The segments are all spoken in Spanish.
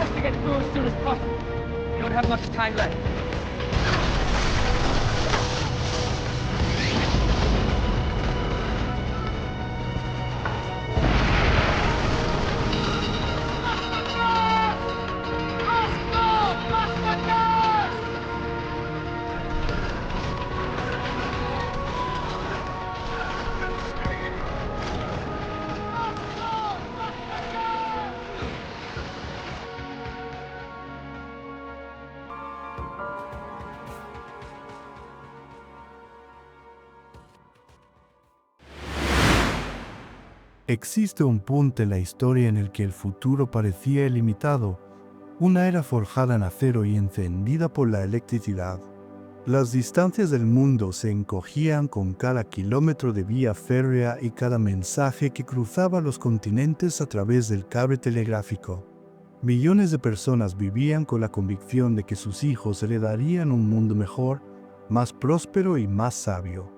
best to get through as soon as possible. We don't have much time left. Existe un punto en la historia en el que el futuro parecía ilimitado, una era forjada en acero y encendida por la electricidad. Las distancias del mundo se encogían con cada kilómetro de vía férrea y cada mensaje que cruzaba los continentes a través del cable telegráfico. Millones de personas vivían con la convicción de que sus hijos heredarían un mundo mejor, más próspero y más sabio.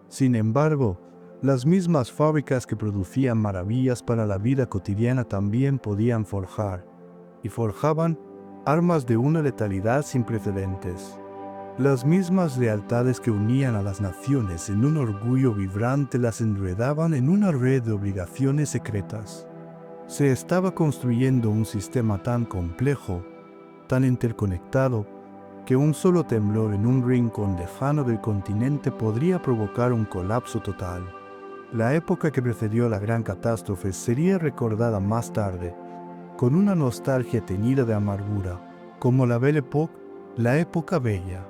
Sin embargo, las mismas fábricas que producían maravillas para la vida cotidiana también podían forjar, y forjaban, armas de una letalidad sin precedentes. Las mismas lealtades que unían a las naciones en un orgullo vibrante las enredaban en una red de obligaciones secretas. Se estaba construyendo un sistema tan complejo, tan interconectado, que un solo temblor en un rincón lejano del continente podría provocar un colapso total. La época que precedió la gran catástrofe sería recordada más tarde, con una nostalgia teñida de amargura, como la Belle Époque, la época bella.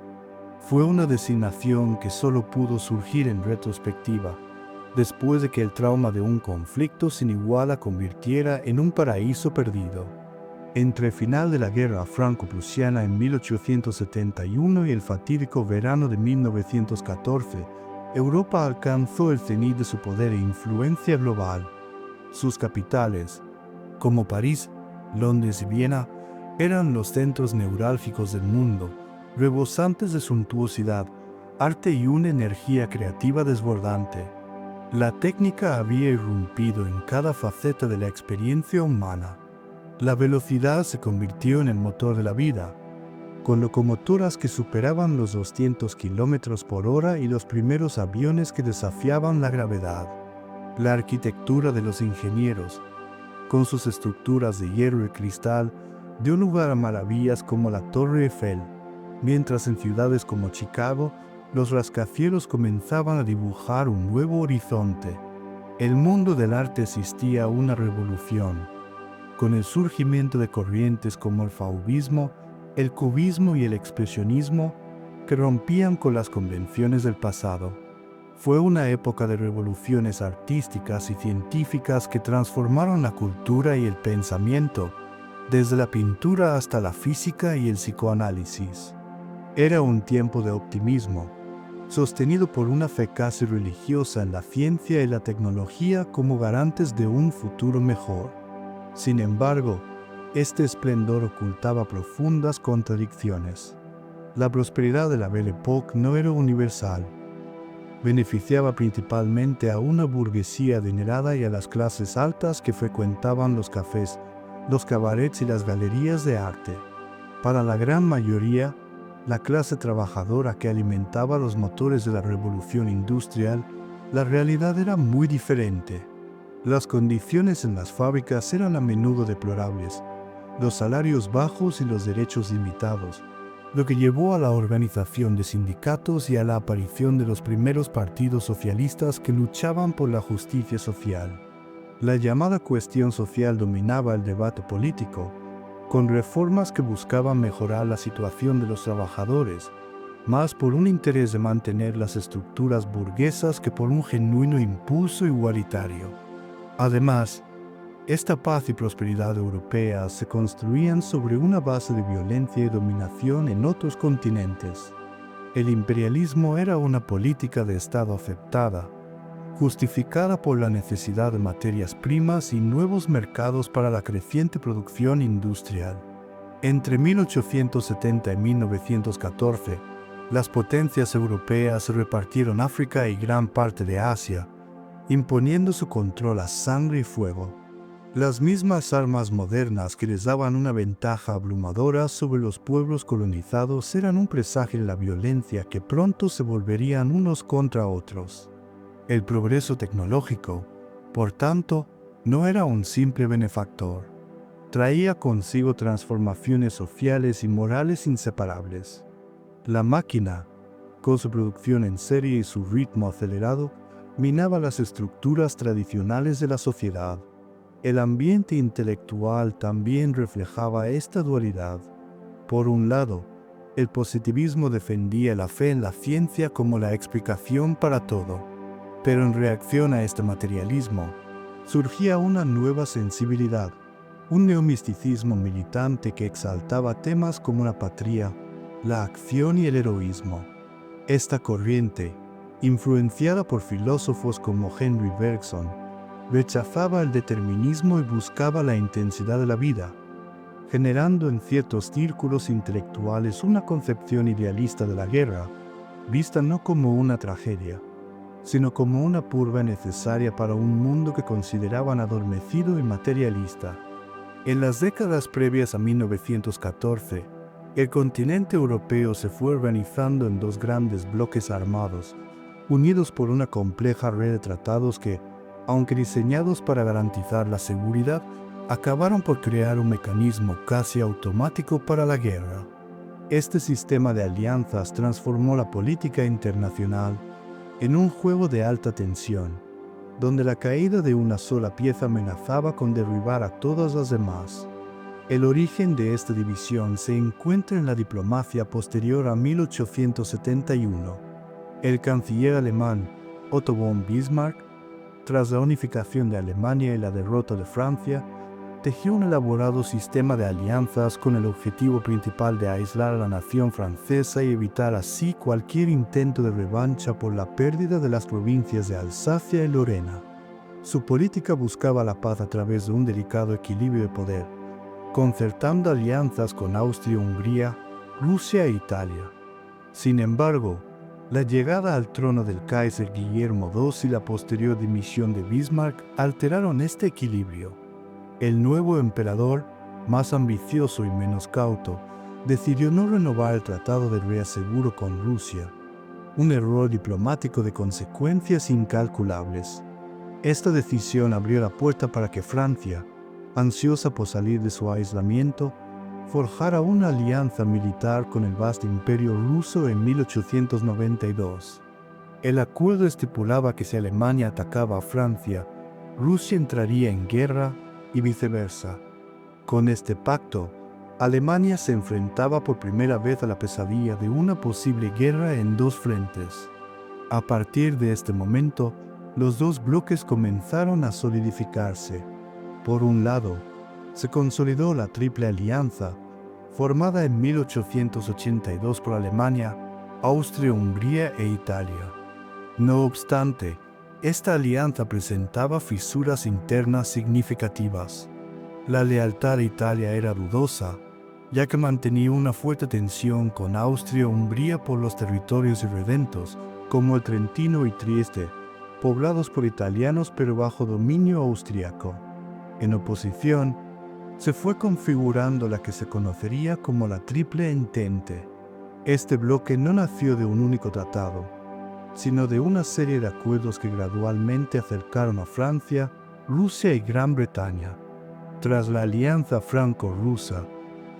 Fue una designación que solo pudo surgir en retrospectiva, después de que el trauma de un conflicto sin igual la convirtiera en un paraíso perdido. Entre el final de la Guerra Franco-Prusiana en 1871 y el fatídico verano de 1914, Europa alcanzó el cenit de su poder e influencia global. Sus capitales, como París, Londres y Viena, eran los centros neurálgicos del mundo, rebosantes de suntuosidad, arte y una energía creativa desbordante. La técnica había irrumpido en cada faceta de la experiencia humana. La velocidad se convirtió en el motor de la vida, con locomotoras que superaban los 200 kilómetros por hora y los primeros aviones que desafiaban la gravedad. La arquitectura de los ingenieros, con sus estructuras de hierro y cristal, dio lugar a maravillas como la Torre Eiffel, mientras en ciudades como Chicago, los rascacielos comenzaban a dibujar un nuevo horizonte. El mundo del arte asistía a una revolución, con el surgimiento de corrientes como el fauvismo, el cubismo y el expresionismo, que rompían con las convenciones del pasado. Fue una época de revoluciones artísticas y científicas que transformaron la cultura y el pensamiento, desde la pintura hasta la física y el psicoanálisis. Era un tiempo de optimismo, sostenido por una fe casi religiosa en la ciencia y la tecnología como garantes de un futuro mejor. Sin embargo, este esplendor ocultaba profundas contradicciones. La prosperidad de la Belle Époque no era universal. Beneficiaba principalmente a una burguesía adinerada y a las clases altas que frecuentaban los cafés, los cabarets y las galerías de arte. Para la gran mayoría, la clase trabajadora que alimentaba los motores de la revolución industrial, la realidad era muy diferente. Las condiciones en las fábricas eran a menudo deplorables, los salarios bajos y los derechos limitados, lo que llevó a la organización de sindicatos y a la aparición de los primeros partidos socialistas que luchaban por la justicia social. La llamada cuestión social dominaba el debate político, con reformas que buscaban mejorar la situación de los trabajadores, más por un interés de mantener las estructuras burguesas que por un genuino impulso igualitario. Además, esta paz y prosperidad europeas se construían sobre una base de violencia y dominación en otros continentes. El imperialismo era una política de Estado aceptada, justificada por la necesidad de materias primas y nuevos mercados para la creciente producción industrial. Entre 1870 y 1914, las potencias europeas repartieron África y gran parte de Asia, imponiendo su control a sangre y fuego. Las mismas armas modernas que les daban una ventaja abrumadora sobre los pueblos colonizados eran un presagio de la violencia que pronto se volverían unos contra otros. El progreso tecnológico, por tanto, no era un simple benefactor. Traía consigo transformaciones sociales y morales inseparables. La máquina, con su producción en serie y su ritmo acelerado, minaba las estructuras tradicionales de la sociedad. El ambiente intelectual también reflejaba esta dualidad. Por un lado, el positivismo defendía la fe en la ciencia como la explicación para todo, pero en reacción a este materialismo, surgía una nueva sensibilidad, un neomisticismo militante que exaltaba temas como la patria, la acción y el heroísmo. Esta corriente, influenciada por filósofos como Henry Bergson, rechazaba el determinismo y buscaba la intensidad de la vida, generando en ciertos círculos intelectuales una concepción idealista de la guerra, vista no como una tragedia, sino como una purga necesaria para un mundo que consideraban adormecido y materialista. En las décadas previas a 1914, el continente europeo se fue organizando en dos grandes bloques armados, unidos por una compleja red de tratados que, aunque diseñados para garantizar la seguridad, acabaron por crear un mecanismo casi automático para la guerra. Este sistema de alianzas transformó la política internacional en un juego de alta tensión, donde la caída de una sola pieza amenazaba con derribar a todas las demás. El origen de esta división se encuentra en la diplomacia posterior a 1871. El canciller alemán Otto von Bismarck, tras la unificación de Alemania y la derrota de Francia, tejió un elaborado sistema de alianzas con el objetivo principal de aislar a la nación francesa y evitar así cualquier intento de revancha por la pérdida de las provincias de Alsacia y Lorena. Su política buscaba la paz a través de un delicado equilibrio de poder, concertando alianzas con Austria-Hungría, Rusia e Italia. Sin embargo, la llegada al trono del Kaiser Guillermo II y la posterior dimisión de Bismarck alteraron este equilibrio. El nuevo emperador, más ambicioso y menos cauto, decidió no renovar el tratado de reaseguro con Rusia, un error diplomático de consecuencias incalculables. Esta decisión abrió la puerta para que Francia, ansiosa por salir de su aislamiento, forjara una alianza militar con el vasto imperio ruso en 1892. El acuerdo estipulaba que si Alemania atacaba a Francia, Rusia entraría en guerra y viceversa. Con este pacto, Alemania se enfrentaba por primera vez a la pesadilla de una posible guerra en dos frentes. A partir de este momento, los dos bloques comenzaron a solidificarse. Por un lado, se consolidó la Triple Alianza, formada en 1882 por Alemania, Austria, Hungría e Italia. No obstante, esta alianza presentaba fisuras internas significativas. La lealtad a Italia era dudosa, ya que mantenía una fuerte tensión con Austria-Hungría por los territorios irredentos, como el Trentino y Trieste, poblados por italianos pero bajo dominio austriaco. En oposición, se fue configurando la que se conocería como la Triple Entente. Este bloque no nació de un único tratado, sino de una serie de acuerdos que gradualmente acercaron a Francia, Rusia y Gran Bretaña. Tras la alianza franco-rusa,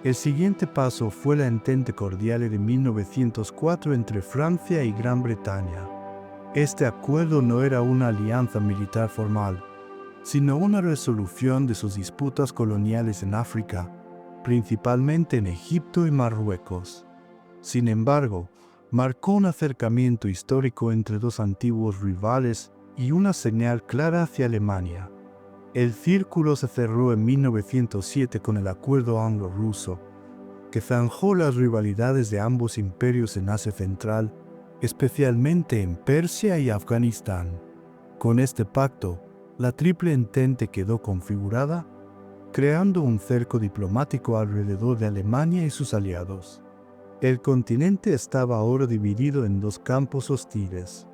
el siguiente paso fue la Entente Cordiale de 1904 entre Francia y Gran Bretaña. Este acuerdo no era una alianza militar formal, sino una resolución de sus disputas coloniales en África, principalmente en Egipto y Marruecos. Sin embargo, marcó un acercamiento histórico entre dos antiguos rivales y una señal clara hacia Alemania. El círculo se cerró en 1907 con el Acuerdo Anglo-Ruso, que zanjó las rivalidades de ambos imperios en Asia Central, especialmente en Persia y Afganistán. Con este pacto, la Triple Entente quedó configurada, creando un cerco diplomático alrededor de Alemania y sus aliados. El continente estaba ahora dividido en dos campos hostiles.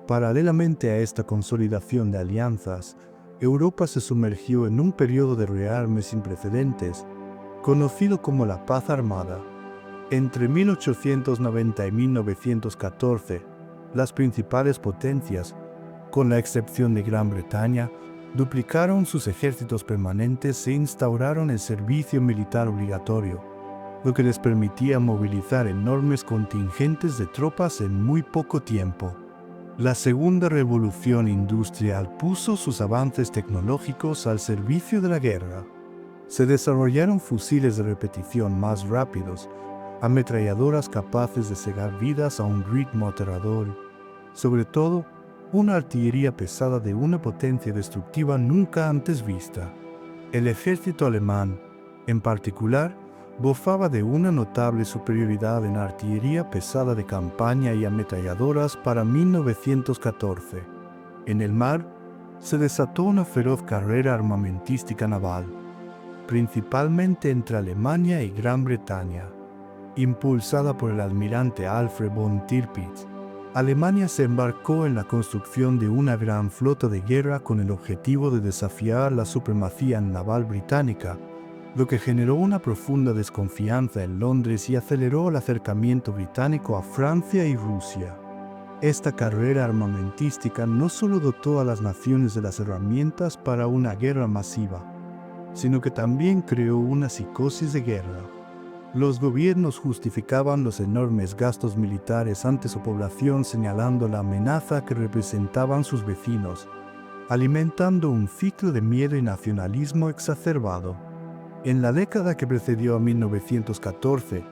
Paralelamente a esta consolidación de alianzas, Europa se sumergió en un periodo de rearme sin precedentes, conocido como la Paz Armada. Entre 1890 y 1914, las principales potencias, con la excepción de Gran Bretaña, duplicaron sus ejércitos permanentes e instauraron el servicio militar obligatorio, lo que les permitía movilizar enormes contingentes de tropas en muy poco tiempo. La segunda revolución industrial puso sus avances tecnológicos al servicio de la guerra. Se desarrollaron fusiles de repetición más rápidos, ametralladoras capaces de cegar vidas a un ritmo aterrador, sobre todo, una artillería pesada de una potencia destructiva nunca antes vista. El ejército alemán, en particular, gozaba de una notable superioridad en artillería pesada de campaña y ametralladoras para 1914. En el mar, se desató una feroz carrera armamentística naval, principalmente entre Alemania y Gran Bretaña. Impulsada por el almirante Alfred von Tirpitz, Alemania se embarcó en la construcción de una gran flota de guerra con el objetivo de desafiar la supremacía naval británica, lo que generó una profunda desconfianza en Londres y aceleró el acercamiento británico a Francia y Rusia. Esta carrera armamentística no solo dotó a las naciones de las herramientas para una guerra masiva, sino que también creó una psicosis de guerra. Los gobiernos justificaban los enormes gastos militares ante su población señalando la amenaza que representaban sus vecinos, alimentando un ciclo de miedo y nacionalismo exacerbado. En la década que precedió a 1914,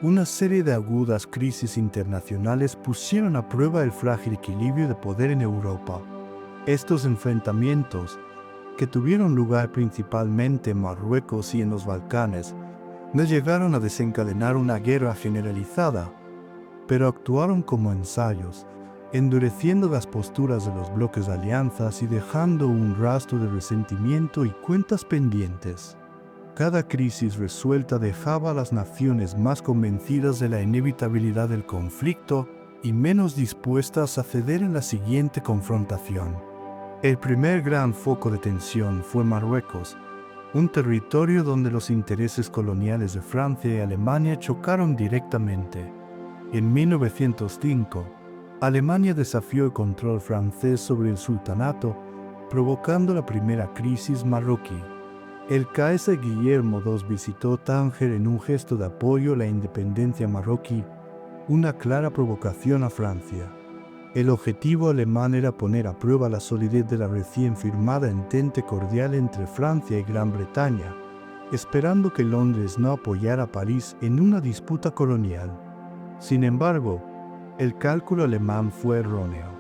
una serie de agudas crisis internacionales pusieron a prueba el frágil equilibrio de poder en Europa. Estos enfrentamientos, que tuvieron lugar principalmente en Marruecos y en los Balcanes, no llegaron a desencadenar una guerra generalizada, pero actuaron como ensayos, endureciendo las posturas de los bloques de alianzas y dejando un rastro de resentimiento y cuentas pendientes. Cada crisis resuelta dejaba a las naciones más convencidas de la inevitabilidad del conflicto y menos dispuestas a ceder en la siguiente confrontación. El primer gran foco de tensión fue Marruecos, un territorio donde los intereses coloniales de Francia y Alemania chocaron directamente. En 1905, Alemania desafió el control francés sobre el sultanato, provocando la primera crisis marroquí. El Kaiser Guillermo II visitó Tánger en un gesto de apoyo a la independencia marroquí, una clara provocación a Francia. El objetivo alemán era poner a prueba la solidez de la recién firmada entente cordial entre Francia y Gran Bretaña, esperando que Londres no apoyara a París en una disputa colonial. Sin embargo, el cálculo alemán fue erróneo.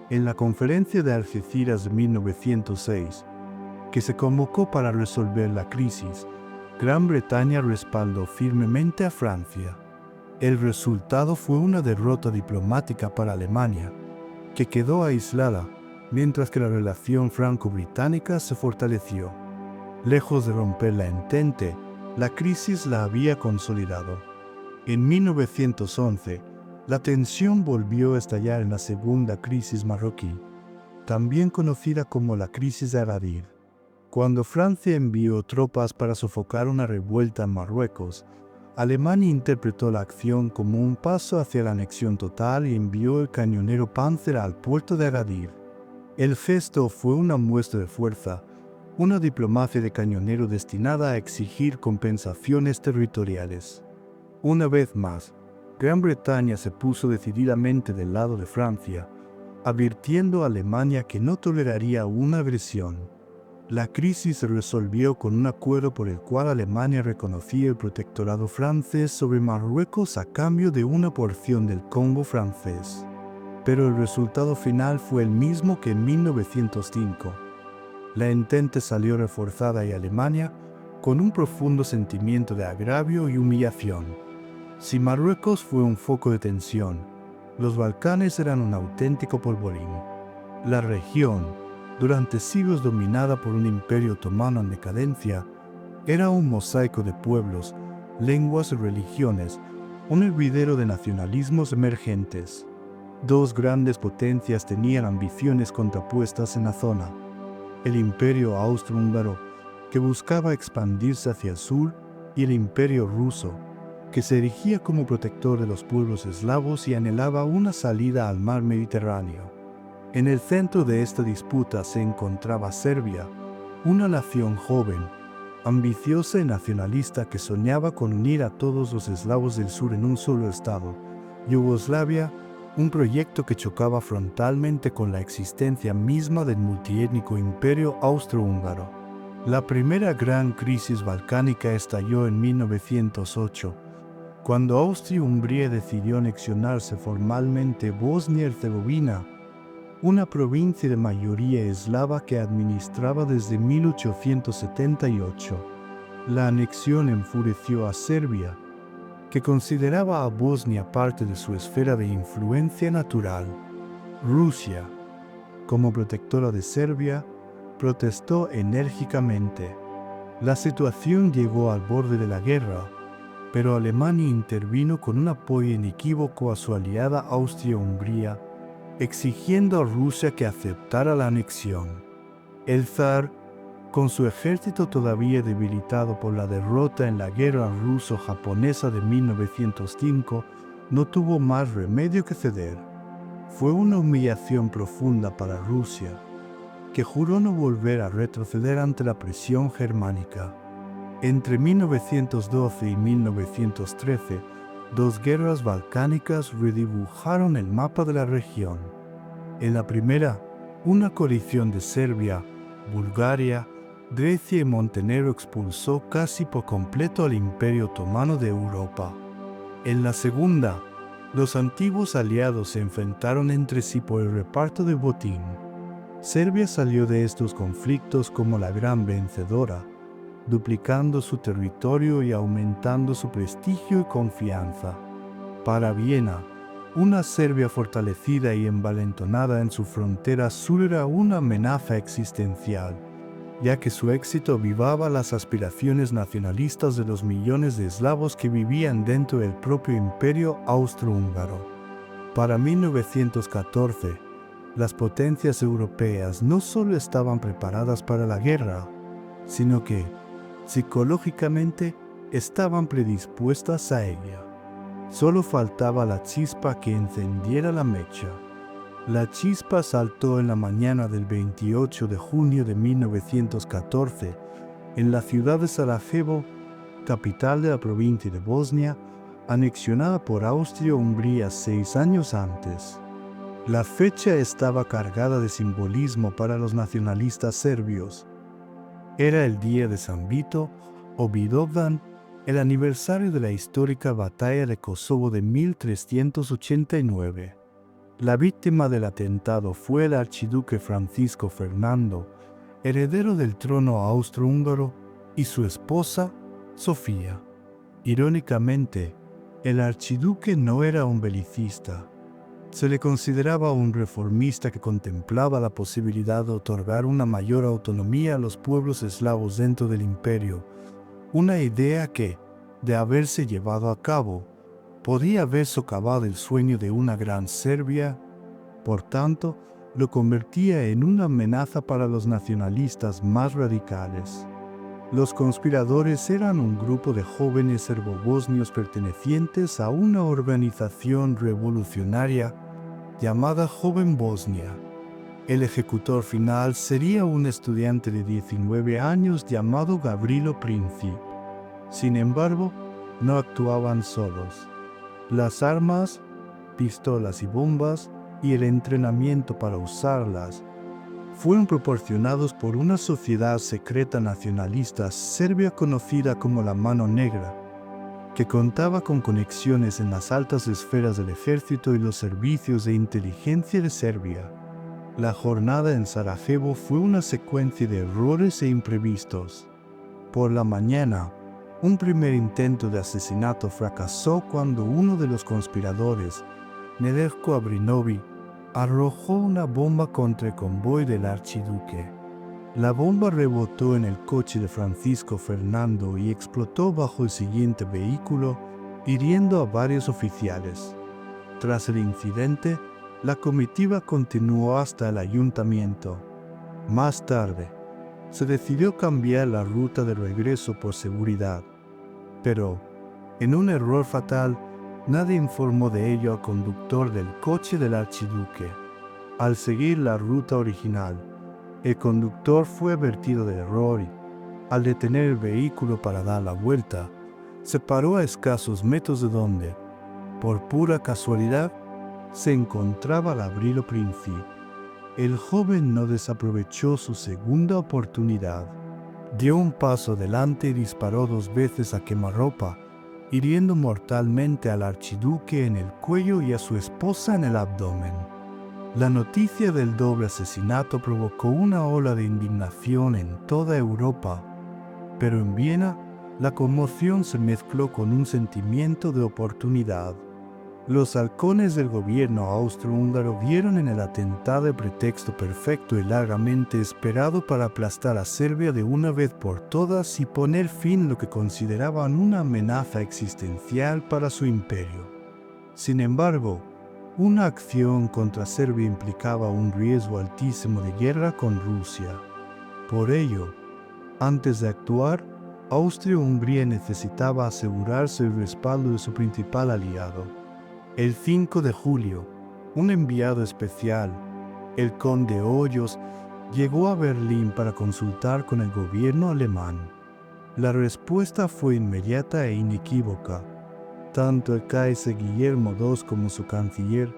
En la conferencia de Algeciras de 1906, que se convocó para resolver la crisis, Gran Bretaña respaldó firmemente a Francia. El resultado fue una derrota diplomática para Alemania, que quedó aislada, mientras que la relación franco-británica se fortaleció. Lejos de romper la entente, la crisis la había consolidado. En 1911, la tensión volvió a estallar en la segunda crisis marroquí, también conocida como la crisis de Agadir. Cuando Francia envió tropas para sofocar una revuelta en Marruecos, Alemania interpretó la acción como un paso hacia la anexión total y envió el cañonero Panzer al puerto de Agadir. El gesto fue una muestra de fuerza, una diplomacia de cañonero destinada a exigir compensaciones territoriales. Una vez más, Gran Bretaña se puso decididamente del lado de Francia, advirtiendo a Alemania que no toleraría una agresión. La crisis se resolvió con un acuerdo por el cual Alemania reconocía el protectorado francés sobre Marruecos a cambio de una porción del Congo francés. Pero el resultado final fue el mismo que en 1905. La entente salió reforzada y Alemania con un profundo sentimiento de agravio y humillación. Si Marruecos fue un foco de tensión, los Balcanes eran un auténtico polvorín. La región, durante siglos dominada por un imperio otomano en decadencia, era un mosaico de pueblos, lenguas y religiones, un hervidero de nacionalismos emergentes. Dos grandes potencias tenían ambiciones contrapuestas en la zona. el Imperio Austrohúngaro, que buscaba expandirse hacia el sur, y el Imperio Ruso, que se erigía como protector de los pueblos eslavos y anhelaba una salida al mar Mediterráneo. En el centro de esta disputa se encontraba Serbia, una nación joven, ambiciosa y nacionalista que soñaba con unir a todos los eslavos del sur en un solo estado. Yugoslavia, un proyecto que chocaba frontalmente con la existencia misma del multiétnico imperio austrohúngaro. La primera gran crisis balcánica estalló en 1908, cuando Austria-Hungría decidió anexionarse formalmente Bosnia-Herzegovina, una provincia de mayoría eslava que administraba desde 1878. La anexión enfureció a Serbia, que consideraba a Bosnia parte de su esfera de influencia natural. Rusia, como protectora de Serbia, protestó enérgicamente. La situación llegó al borde de la guerra, pero Alemania intervino con un apoyo inequívoco a su aliada Austria-Hungría, exigiendo a Rusia que aceptara la anexión. El zar, con su ejército todavía debilitado por la derrota en la guerra ruso-japonesa de 1905, no tuvo más remedio que ceder. Fue una humillación profunda para Rusia, que juró no volver a retroceder ante la presión germánica. Entre 1912 y 1913, dos guerras balcánicas redibujaron el mapa de la región. En la primera, una coalición de Serbia, Bulgaria, Grecia y Montenegro expulsó casi por completo al Imperio Otomano de Europa. En la segunda, los antiguos aliados se enfrentaron entre sí por el reparto de botín. Serbia salió de estos conflictos como la gran vencedora, duplicando su territorio y aumentando su prestigio y confianza. Para Viena, una Serbia fortalecida y envalentonada en su frontera sur era una amenaza existencial, ya que su éxito avivaba las aspiraciones nacionalistas de los millones de eslavos que vivían dentro del propio imperio austrohúngaro. Para 1914, las potencias europeas no solo estaban preparadas para la guerra, sino que, psicológicamente, estaban predispuestas a ella. Solo faltaba la chispa que encendiera la mecha. La chispa saltó en la mañana del 28 de junio de 1914 en la ciudad de Sarajevo, capital de la provincia de Bosnia, anexionada por Austria-Hungría 6 años antes. La fecha estaba cargada de simbolismo para los nacionalistas serbios. Era el día de San Vito o Vidovdan, el aniversario de la histórica batalla de Kosovo de 1389. La víctima del atentado fue el archiduque Francisco Fernando, heredero del trono austrohúngaro, y su esposa, Sofía. Irónicamente, el archiduque no era un belicista. Se le consideraba un reformista que contemplaba la posibilidad de otorgar una mayor autonomía a los pueblos eslavos dentro del imperio, una idea que, de haberse llevado a cabo, podía haber socavado el sueño de una gran Serbia. Por tanto, lo convertía en una amenaza para los nacionalistas más radicales. Los conspiradores eran un grupo de jóvenes serbobosnios pertenecientes a una organización revolucionaria llamada Joven Bosnia. El ejecutor final sería un estudiante de 19 años llamado Gavrilo Princip. Sin embargo, no actuaban solos. Las armas, pistolas y bombas, y el entrenamiento para usarlas fueron proporcionados por una sociedad secreta nacionalista serbia conocida como la Mano Negra, que contaba con conexiones en las altas esferas del ejército y los servicios de inteligencia de Serbia. La jornada en Sarajevo fue una secuencia de errores e imprevistos. Por la mañana, un primer intento de asesinato fracasó cuando uno de los conspiradores, Nedeljko Abrinović, arrojó una bomba contra el convoy del archiduque. La bomba rebotó en el coche de Francisco Fernando y explotó bajo el siguiente vehículo, hiriendo a varios oficiales. Tras el incidente, la comitiva continuó hasta el ayuntamiento. Más tarde, se decidió cambiar la ruta de regreso por seguridad. Pero, en un error fatal, nadie informó de ello al conductor del coche del archiduque. Al seguir la ruta original, el conductor fue advertido del error y, al detener el vehículo para dar la vuelta, se paró a escasos metros de donde, por pura casualidad, se encontraba Gavrilo Princip. El joven no desaprovechó su segunda oportunidad. Dio un paso adelante y disparó 2 veces a quemarropa, hiriendo mortalmente al archiduque en el cuello y a su esposa en el abdomen. La noticia del doble asesinato provocó una ola de indignación en toda Europa, pero en Viena la conmoción se mezcló con un sentimiento de oportunidad. Los halcones del gobierno austrohúngaro vieron en el atentado el pretexto perfecto y largamente esperado para aplastar a Serbia de una vez por todas y poner fin a lo que consideraban una amenaza existencial para su imperio. Sin embargo, una acción contra Serbia implicaba un riesgo altísimo de guerra con Rusia. Por ello, antes de actuar, Austria-Hungría necesitaba asegurarse el respaldo de su principal aliado. El 5 de julio, un enviado especial, el conde Hoyos, llegó a Berlín para consultar con el gobierno alemán. La respuesta fue inmediata e inequívoca. Tanto el Kaiser Guillermo II como su canciller,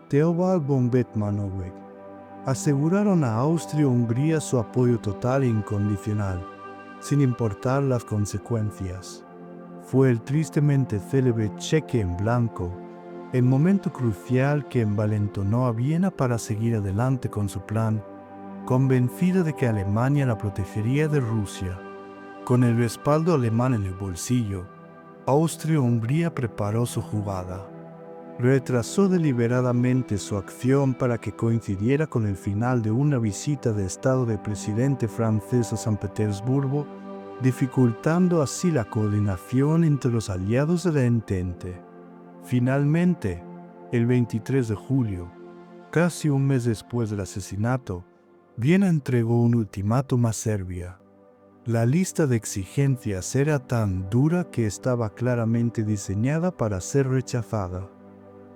Theobald von Bethmann-Hollweg, aseguraron a Austria-Hungría su apoyo total e incondicional, sin importar las consecuencias. Fue el tristemente célebre cheque en blanco, el momento crucial que envalentonó a Viena para seguir adelante con su plan, convencida de que Alemania la protegería de Rusia. Con el respaldo alemán en el bolsillo, Austria-Hungría preparó su jugada. Retrasó deliberadamente su acción para que coincidiera con el final de una visita de Estado del presidente francés a San Petersburgo, dificultando así la coordinación entre los aliados de la Entente. Finalmente, el 23 de julio, casi un mes después del asesinato, Viena entregó un ultimátum a Serbia. La lista de exigencias era tan dura que estaba claramente diseñada para ser rechazada.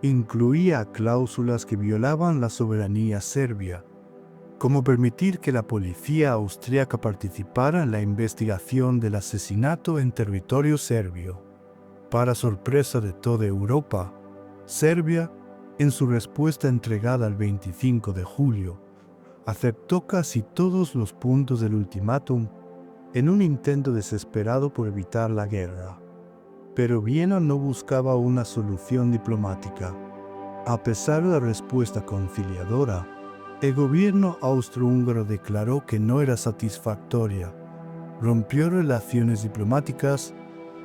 Incluía cláusulas que violaban la soberanía serbia, como permitir que la policía austríaca participara en la investigación del asesinato en territorio serbio. Para sorpresa de toda Europa, Serbia, en su respuesta entregada el 25 de julio, aceptó casi todos los puntos del ultimátum en un intento desesperado por evitar la guerra. Pero Viena no buscaba una solución diplomática. A pesar de la respuesta conciliadora, el gobierno austrohúngaro declaró que no era satisfactoria. Rompió relaciones diplomáticas.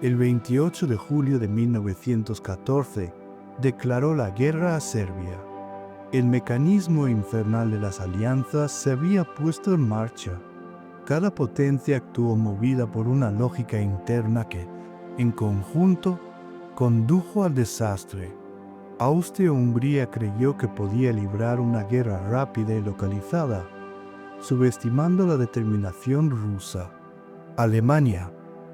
El 28 de julio de 1914, declaró la guerra a Serbia. El mecanismo infernal de las alianzas se había puesto en marcha. Cada potencia actuó movida por una lógica interna que, en conjunto, condujo al desastre. Austria-Hungría creyó que podía librar una guerra rápida y localizada, subestimando la determinación rusa. Alemania,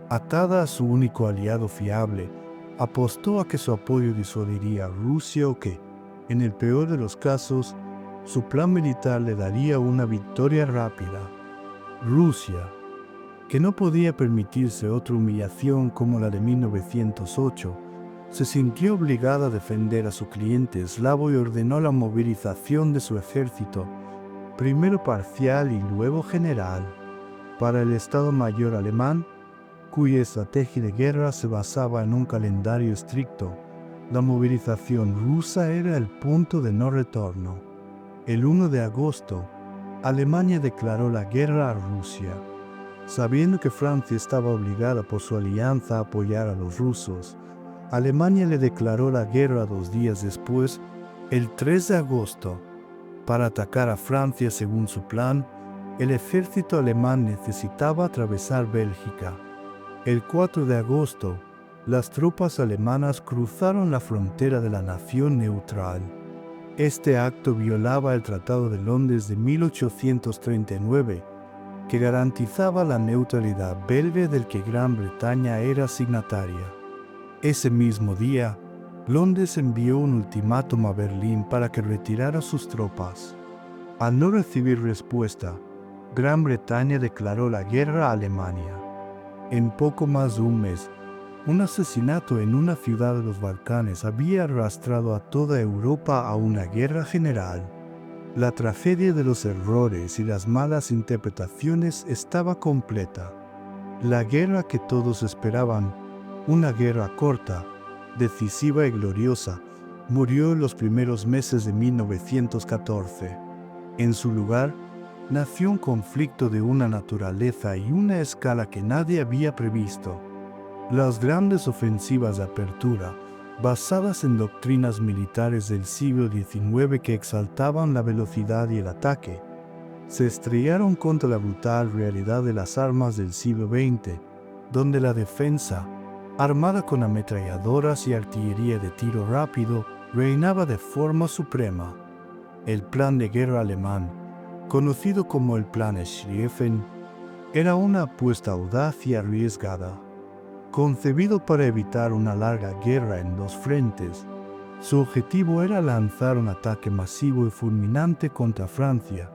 atada a su único aliado fiable, apostó a que su apoyo disuadiría a Rusia o que, en el peor de los casos, su plan militar le daría una victoria rápida. Rusia, que no podía permitirse otra humillación como la de 1908, se sintió obligada a defender a su cliente eslavo y ordenó la movilización de su ejército, primero parcial y luego general. Para el Estado Mayor alemán, cuya estrategia de guerra se basaba en un calendario estricto, la movilización rusa era el punto de no retorno. El 1 de agosto, Alemania declaró la guerra a Rusia. Sabiendo que Francia estaba obligada por su alianza a apoyar a los rusos, Alemania le declaró la guerra 2 días después, el 3 de agosto. Para atacar a Francia según su plan, el ejército alemán necesitaba atravesar Bélgica. El 4 de agosto, las tropas alemanas cruzaron la frontera de la nación neutral. Este acto violaba el Tratado de Londres de 1839 que garantizaba la neutralidad belga del que Gran Bretaña era signataria. Ese mismo día, Londres envió un ultimátum a Berlín para que retirara sus tropas. Al no recibir respuesta, Gran Bretaña declaró la guerra a Alemania. En poco más de un mes, un asesinato en una ciudad de los Balcanes había arrastrado a toda Europa a una guerra general. La tragedia de los errores y las malas interpretaciones estaba completa. La guerra que todos esperaban, una guerra corta, decisiva y gloriosa, murió en los primeros meses de 1914. En su lugar, nació un conflicto de una naturaleza y una escala que nadie había previsto. Las grandes ofensivas de apertura, basadas en doctrinas militares del siglo XIX que exaltaban la velocidad y el ataque, se estrellaron contra la brutal realidad de las armas del siglo XX, donde la defensa, armada con ametralladoras y artillería de tiro rápido, reinaba de forma suprema. El plan de guerra alemán, conocido como el Plan Schlieffen, era una apuesta audaz y arriesgada. Concebido para evitar una larga guerra en dos frentes, su objetivo era lanzar un ataque masivo y fulminante contra Francia,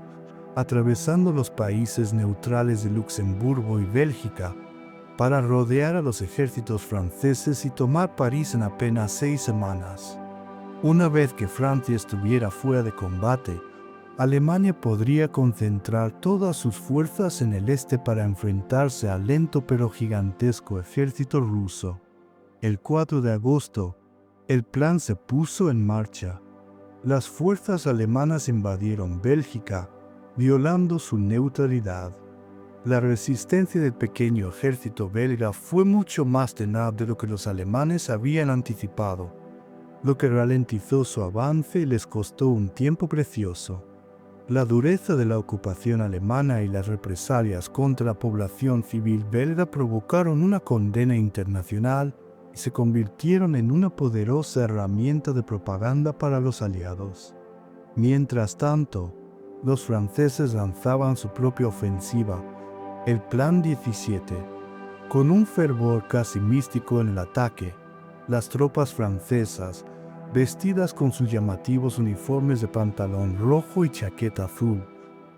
atravesando los países neutrales de Luxemburgo y Bélgica, para rodear a los ejércitos franceses y tomar París en apenas 6 semanas. Una vez que Francia estuviera fuera de combate, Alemania podría concentrar todas sus fuerzas en el este para enfrentarse al lento pero gigantesco ejército ruso. El 4 de agosto, el plan se puso en marcha. Las fuerzas alemanas invadieron Bélgica, violando su neutralidad. La resistencia del pequeño ejército belga fue mucho más tenaz de lo que los alemanes habían anticipado, lo que ralentizó su avance y les costó un tiempo precioso. La dureza de la ocupación alemana y las represalias contra la población civil belga provocaron una condena internacional y se convirtieron en una poderosa herramienta de propaganda para los aliados. Mientras tanto, los franceses lanzaban su propia ofensiva, el Plan 17. Con un fervor casi místico en el ataque, las tropas francesas, vestidas con sus llamativos uniformes de pantalón rojo y chaqueta azul,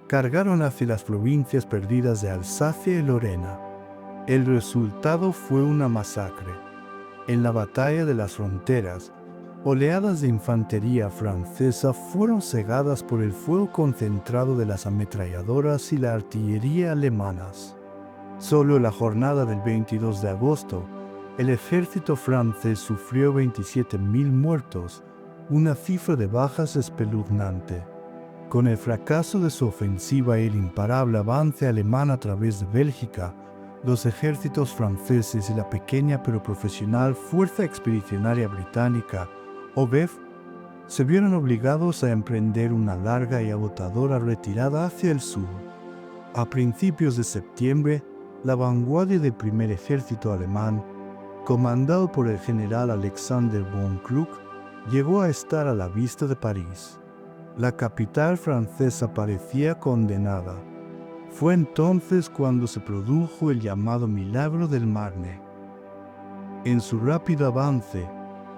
cargaron hacia las provincias perdidas de Alsacia y Lorena. El resultado fue una masacre. En la batalla de las fronteras, oleadas de infantería francesa fueron cegadas por el fuego concentrado de las ametralladoras y la artillería alemanas. Solo en la jornada del 22 de agosto, el ejército francés sufrió 27.000 muertos, una cifra de bajas espeluznante. Con el fracaso de su ofensiva y el imparable avance alemán a través de Bélgica, los ejércitos franceses y la pequeña pero profesional Fuerza Expedicionaria Británica, OBEF, se vieron obligados a emprender una larga y agotadora retirada hacia el sur. A principios de septiembre, la vanguardia del primer ejército alemán, comandado por el general Alexander von Kluck, llegó a estar a la vista de París. La capital francesa parecía condenada. Fue entonces cuando se produjo el llamado Milagro del Marne. En su rápido avance,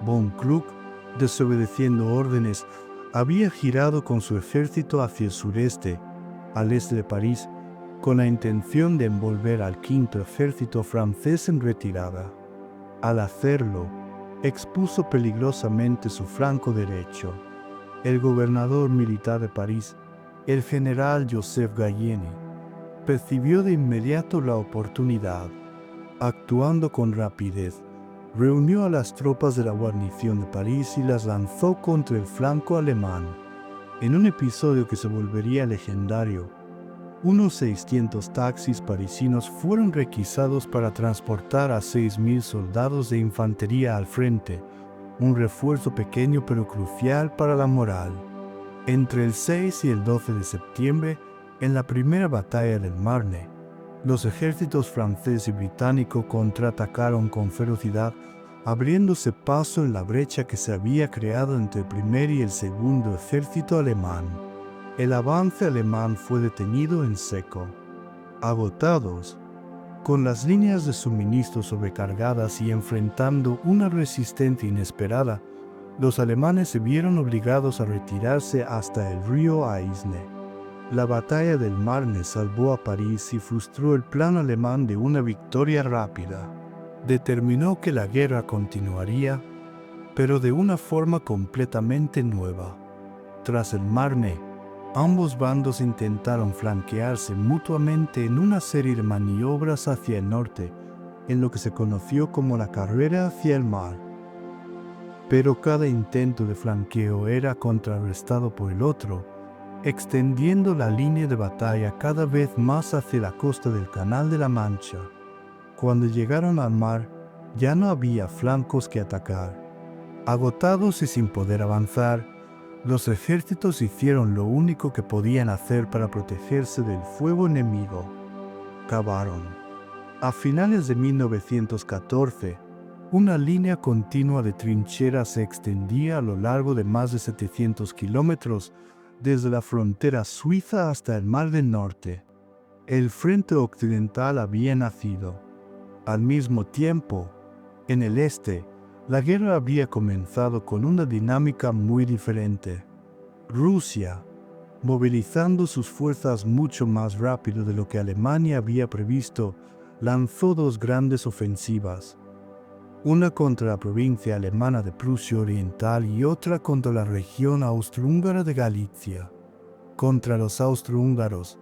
von Kluck, desobedeciendo órdenes, había girado con su ejército hacia el sureste, al este de París, con la intención de envolver al quinto ejército francés en retirada. Al hacerlo, expuso peligrosamente su flanco derecho. El gobernador militar de París, el general Joseph Gallieni, percibió de inmediato la oportunidad. Actuando con rapidez, reunió a las tropas de la guarnición de París y las lanzó contra el flanco alemán. En un episodio que se volvería legendario, unos 600 taxis parisinos fueron requisados para transportar a 6.000 soldados de infantería al frente, un refuerzo pequeño pero crucial para la moral. Entre el 6 y el 12 de septiembre, en la primera batalla del Marne, los ejércitos francés y británico contraatacaron con ferocidad, abriéndose paso en la brecha que se había creado entre el primer y el segundo ejército alemán. El avance alemán fue detenido en seco. Agotados, con las líneas de suministro sobrecargadas y enfrentando una resistencia inesperada, los alemanes se vieron obligados a retirarse hasta el río Aisne. La batalla del Marne salvó a París y frustró el plan alemán de una victoria rápida. Determinó que la guerra continuaría, pero de una forma completamente nueva. Tras el Marne, ambos bandos intentaron flanquearse mutuamente en una serie de maniobras hacia el norte, en lo que se conoció como la carrera hacia el mar. Pero cada intento de flanqueo era contrarrestado por el otro, extendiendo la línea de batalla cada vez más hacia la costa del Canal de la Mancha. Cuando llegaron al mar, ya no había flancos que atacar. Agotados y sin poder avanzar, los ejércitos hicieron lo único que podían hacer para protegerse del fuego enemigo: cavaron. A finales de 1914, una línea continua de trincheras se extendía a lo largo de más de 700 kilómetros desde la frontera suiza hasta el Mar del Norte. El Frente Occidental había nacido. Al mismo tiempo, en el este, la guerra había comenzado con una dinámica muy diferente. Rusia, movilizando sus fuerzas mucho más rápido de lo que Alemania había previsto, lanzó dos grandes ofensivas, una contra la provincia alemana de Prusia Oriental y otra contra la región austrohúngara de Galicia. Contra los austrohúngaros,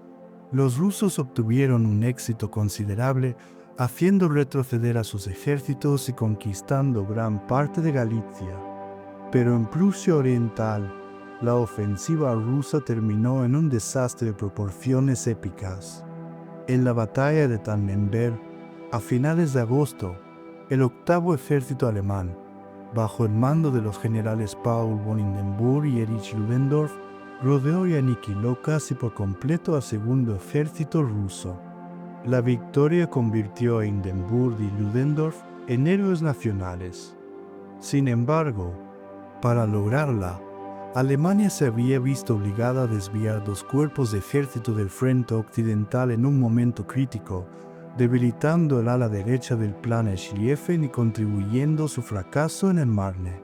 los rusos obtuvieron un éxito considerable, haciendo retroceder a sus ejércitos y conquistando gran parte de Galicia. Pero en Prusia Oriental, la ofensiva rusa terminó en un desastre de proporciones épicas. En la batalla de Tannenberg, a finales de agosto, el octavo ejército alemán, bajo el mando de los generales Paul von Hindenburg y Erich Ludendorff, rodeó y aniquiló casi por completo al segundo ejército ruso. La victoria convirtió a Hindenburg y Ludendorff en héroes nacionales. Sin embargo, para lograrla, Alemania se había visto obligada a desviar dos cuerpos de ejército del frente occidental en un momento crítico, debilitando el ala derecha del plan Schlieffen y contribuyendo a su fracaso en el Marne.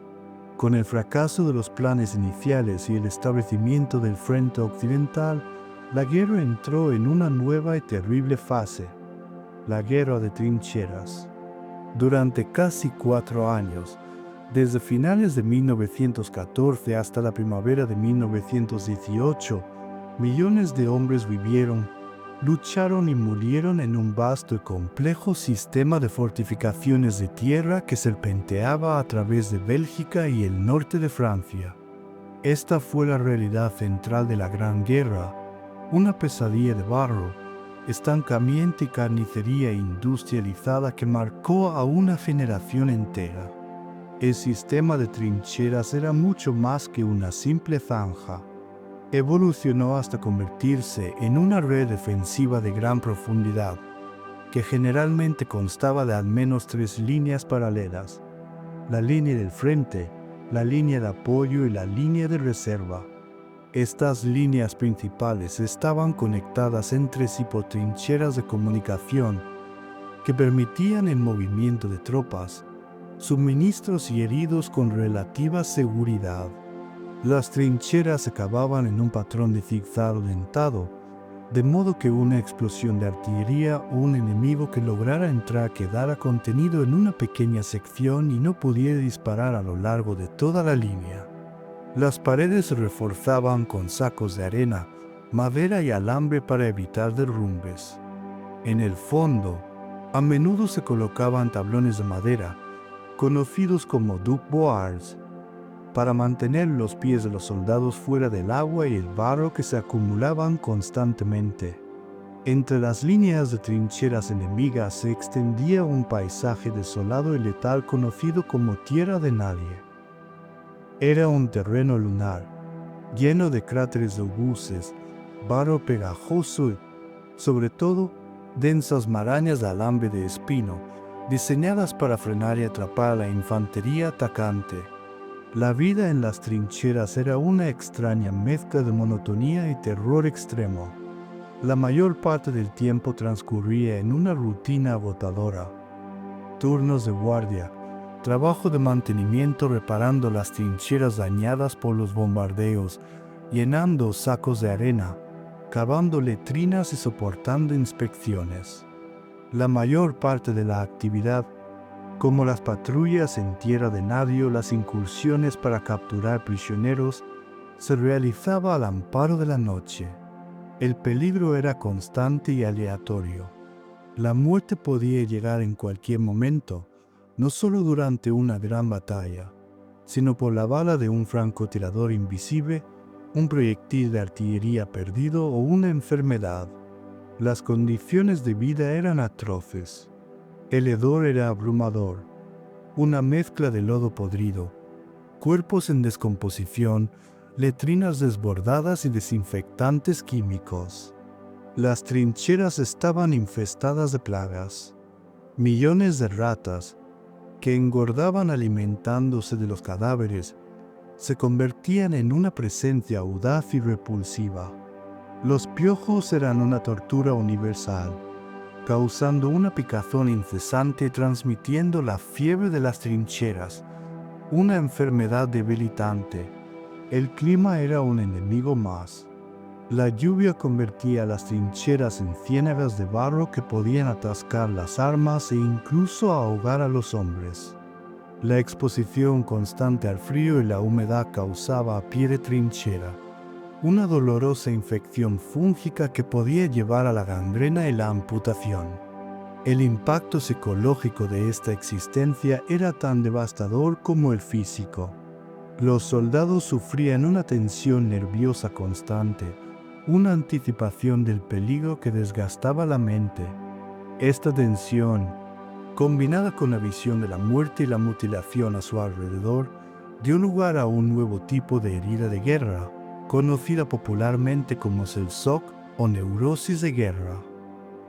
Con el fracaso de los planes iniciales y el establecimiento del frente occidental, la guerra entró en una nueva y terrible fase: la guerra de trincheras. Durante casi 4 años, desde finales de 1914 hasta la primavera de 1918, millones de hombres vivieron, lucharon y murieron en un vasto y complejo sistema de fortificaciones de tierra que serpenteaba a través de Bélgica y el norte de Francia. Esta fue la realidad central de la Gran Guerra, una pesadilla de barro, estancamiento y carnicería industrializada que marcó a una generación entera. El sistema de trincheras era mucho más que una simple zanja. Evolucionó hasta convertirse en una red defensiva de gran profundidad, que generalmente constaba de al menos 3 líneas paralelas: la línea del frente, la línea de apoyo y la línea de reserva. Estas líneas principales estaban conectadas entre sí por trincheras de comunicación que permitían el movimiento de tropas, suministros y heridos con relativa seguridad. Las trincheras acababan en un patrón de zigzag dentado, de modo que una explosión de artillería o un enemigo que lograra entrar quedara contenido en una pequeña sección y no pudiera disparar a lo largo de toda la línea. Las paredes se reforzaban con sacos de arena, madera y alambre para evitar derrumbes. En el fondo, a menudo se colocaban tablones de madera, conocidos como duc-boards, para mantener los pies de los soldados fuera del agua y el barro que se acumulaban constantemente. Entre las líneas de trincheras enemigas se extendía un paisaje desolado y letal conocido como Tierra de Nadie. Era un terreno lunar, lleno de cráteres de obuses, barro pegajoso y, sobre todo, densas marañas de alambre de espino, diseñadas para frenar y atrapar a la infantería atacante. La vida en las trincheras era una extraña mezcla de monotonía y terror extremo. La mayor parte del tiempo transcurría en una rutina agotadora. Turnos de guardia, trabajo de mantenimiento reparando las trincheras dañadas por los bombardeos, llenando sacos de arena, cavando letrinas y soportando inspecciones. La mayor parte de la actividad, como las patrullas en tierra de nadie o las incursiones para capturar prisioneros, se realizaba al amparo de la noche. El peligro era constante y aleatorio. La muerte podía llegar en cualquier momento, no solo durante una gran batalla, sino por la bala de un francotirador invisible, un proyectil de artillería perdido o una enfermedad. Las condiciones de vida eran atroces. El hedor era abrumador, una mezcla de lodo podrido, cuerpos en descomposición, letrinas desbordadas y desinfectantes químicos. Las trincheras estaban infestadas de plagas. Millones de ratas, que engordaban alimentándose de los cadáveres, se convertían en una presencia audaz y repulsiva. Los piojos eran una tortura universal, causando una picazón incesante y transmitiendo la fiebre de las trincheras, una enfermedad debilitante. El clima era un enemigo más. La lluvia convertía las trincheras en ciénagas de barro que podían atascar las armas e incluso ahogar a los hombres. La exposición constante al frío y la humedad causaba a pie de trinchera una dolorosa infección fúngica que podía llevar a la gangrena y la amputación. El impacto psicológico de esta existencia era tan devastador como el físico. Los soldados sufrían una tensión nerviosa constante, una anticipación del peligro que desgastaba la mente. Esta tensión, combinada con la visión de la muerte y la mutilación a su alrededor, dio lugar a un nuevo tipo de herida de guerra, conocida popularmente como el shock o neurosis de guerra.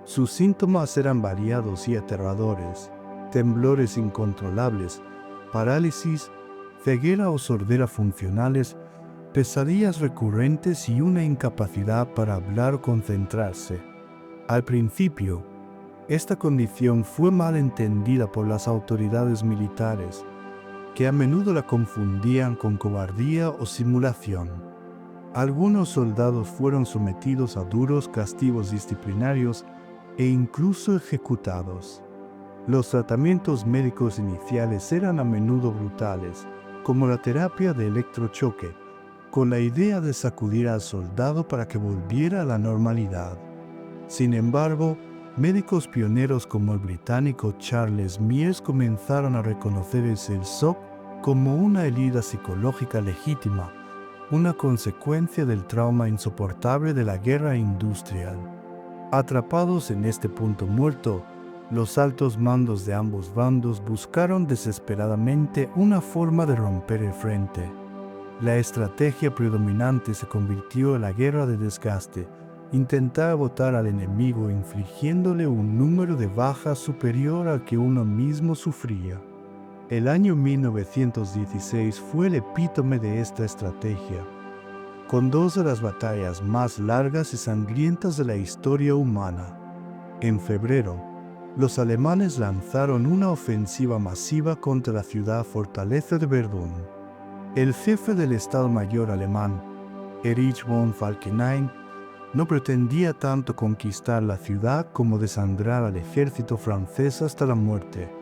Sus síntomas eran variados y aterradores: temblores incontrolables, parálisis, ceguera o sordera funcionales, pesadillas recurrentes y una incapacidad para hablar o concentrarse. Al principio, esta condición fue mal entendida por las autoridades militares, que a menudo la confundían con cobardía o simulación. Algunos soldados fueron sometidos a duros castigos disciplinarios e incluso ejecutados. Los tratamientos médicos iniciales eran a menudo brutales, como la terapia de electrochoque, con la idea de sacudir al soldado para que volviera a la normalidad. Sin embargo, médicos pioneros como el británico Charles Mears comenzaron a reconocer el shock como una herida psicológica legítima, una consecuencia del trauma insoportable de la guerra industrial. Atrapados en este punto muerto, los altos mandos de ambos bandos buscaron desesperadamente una forma de romper el frente. La estrategia predominante se convirtió en la guerra de desgaste, intentar agotar al enemigo infligiéndole un número de bajas superior al que uno mismo sufría. El año 1916 fue el epítome de esta estrategia, con dos de las batallas más largas y sangrientas de la historia humana. En febrero, los alemanes lanzaron una ofensiva masiva contra la ciudad fortaleza de Verdún. El jefe del Estado Mayor alemán, Erich von Falkenhayn, no pretendía tanto conquistar la ciudad como desangrar al ejército francés hasta la muerte.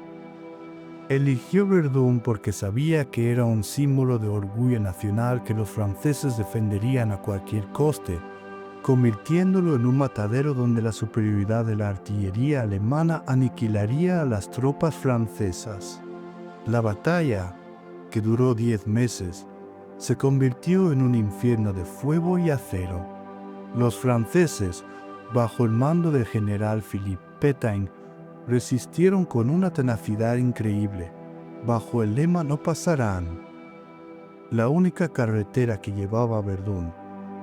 Eligió Verdún porque sabía que era un símbolo de orgullo nacional que los franceses defenderían a cualquier coste, convirtiéndolo en un matadero donde la superioridad de la artillería alemana aniquilaría a las tropas francesas. La batalla, que duró 10 meses, se convirtió en un infierno de fuego y acero. Los franceses, bajo el mando del general Philippe Pétain, resistieron con una tenacidad increíble, bajo el lema "no pasarán". La única carretera que llevaba a Verdún,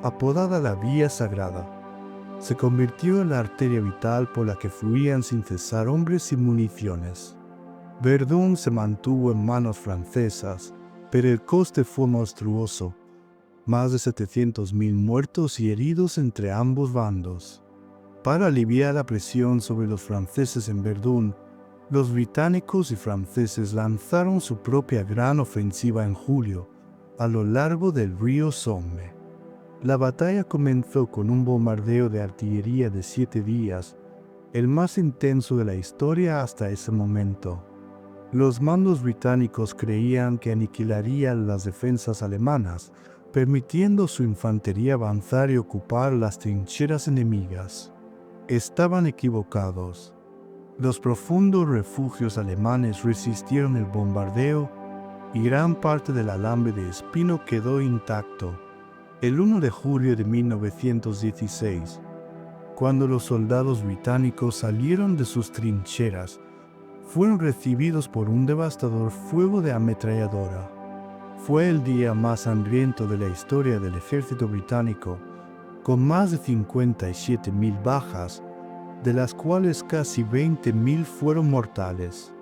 apodada la Vía Sagrada, se convirtió en la arteria vital por la que fluían sin cesar hombres y municiones. Verdún se mantuvo en manos francesas, pero el coste fue monstruoso: más de 700.000 muertos y heridos entre ambos bandos. Para aliviar la presión sobre los franceses en Verdún, los británicos y franceses lanzaron su propia gran ofensiva en julio, a lo largo del río Somme. La batalla comenzó con un bombardeo de artillería de 7 días, el más intenso de la historia hasta ese momento. Los mandos británicos creían que aniquilarían las defensas alemanas, permitiendo su infantería avanzar y ocupar las trincheras enemigas. Estaban equivocados. Los profundos refugios alemanes resistieron el bombardeo y gran parte del alambre de espino quedó intacto. El 1 de julio de 1916, cuando los soldados británicos salieron de sus trincheras, fueron recibidos por un devastador fuego de ametralladora. Fue el día más sangriento de la historia del ejército británico, con más de 57.000 bajas, de las cuales casi 20.000 fueron mortales.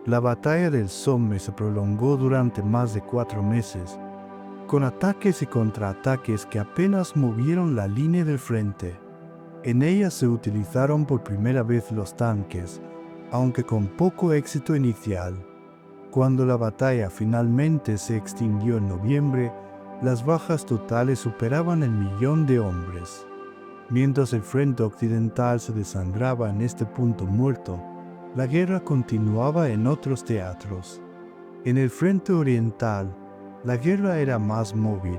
La batalla del Somme se prolongó durante más de 4 meses, con ataques y contraataques que apenas movieron la línea del frente. En ella se utilizaron por primera vez los tanques, aunque con poco éxito inicial. Cuando la batalla finalmente se extinguió en noviembre, las bajas totales superaban el 1.000.000 de hombres. Mientras el frente occidental se desangraba en este punto muerto, la guerra continuaba en otros teatros. En el frente oriental, la guerra era más móvil,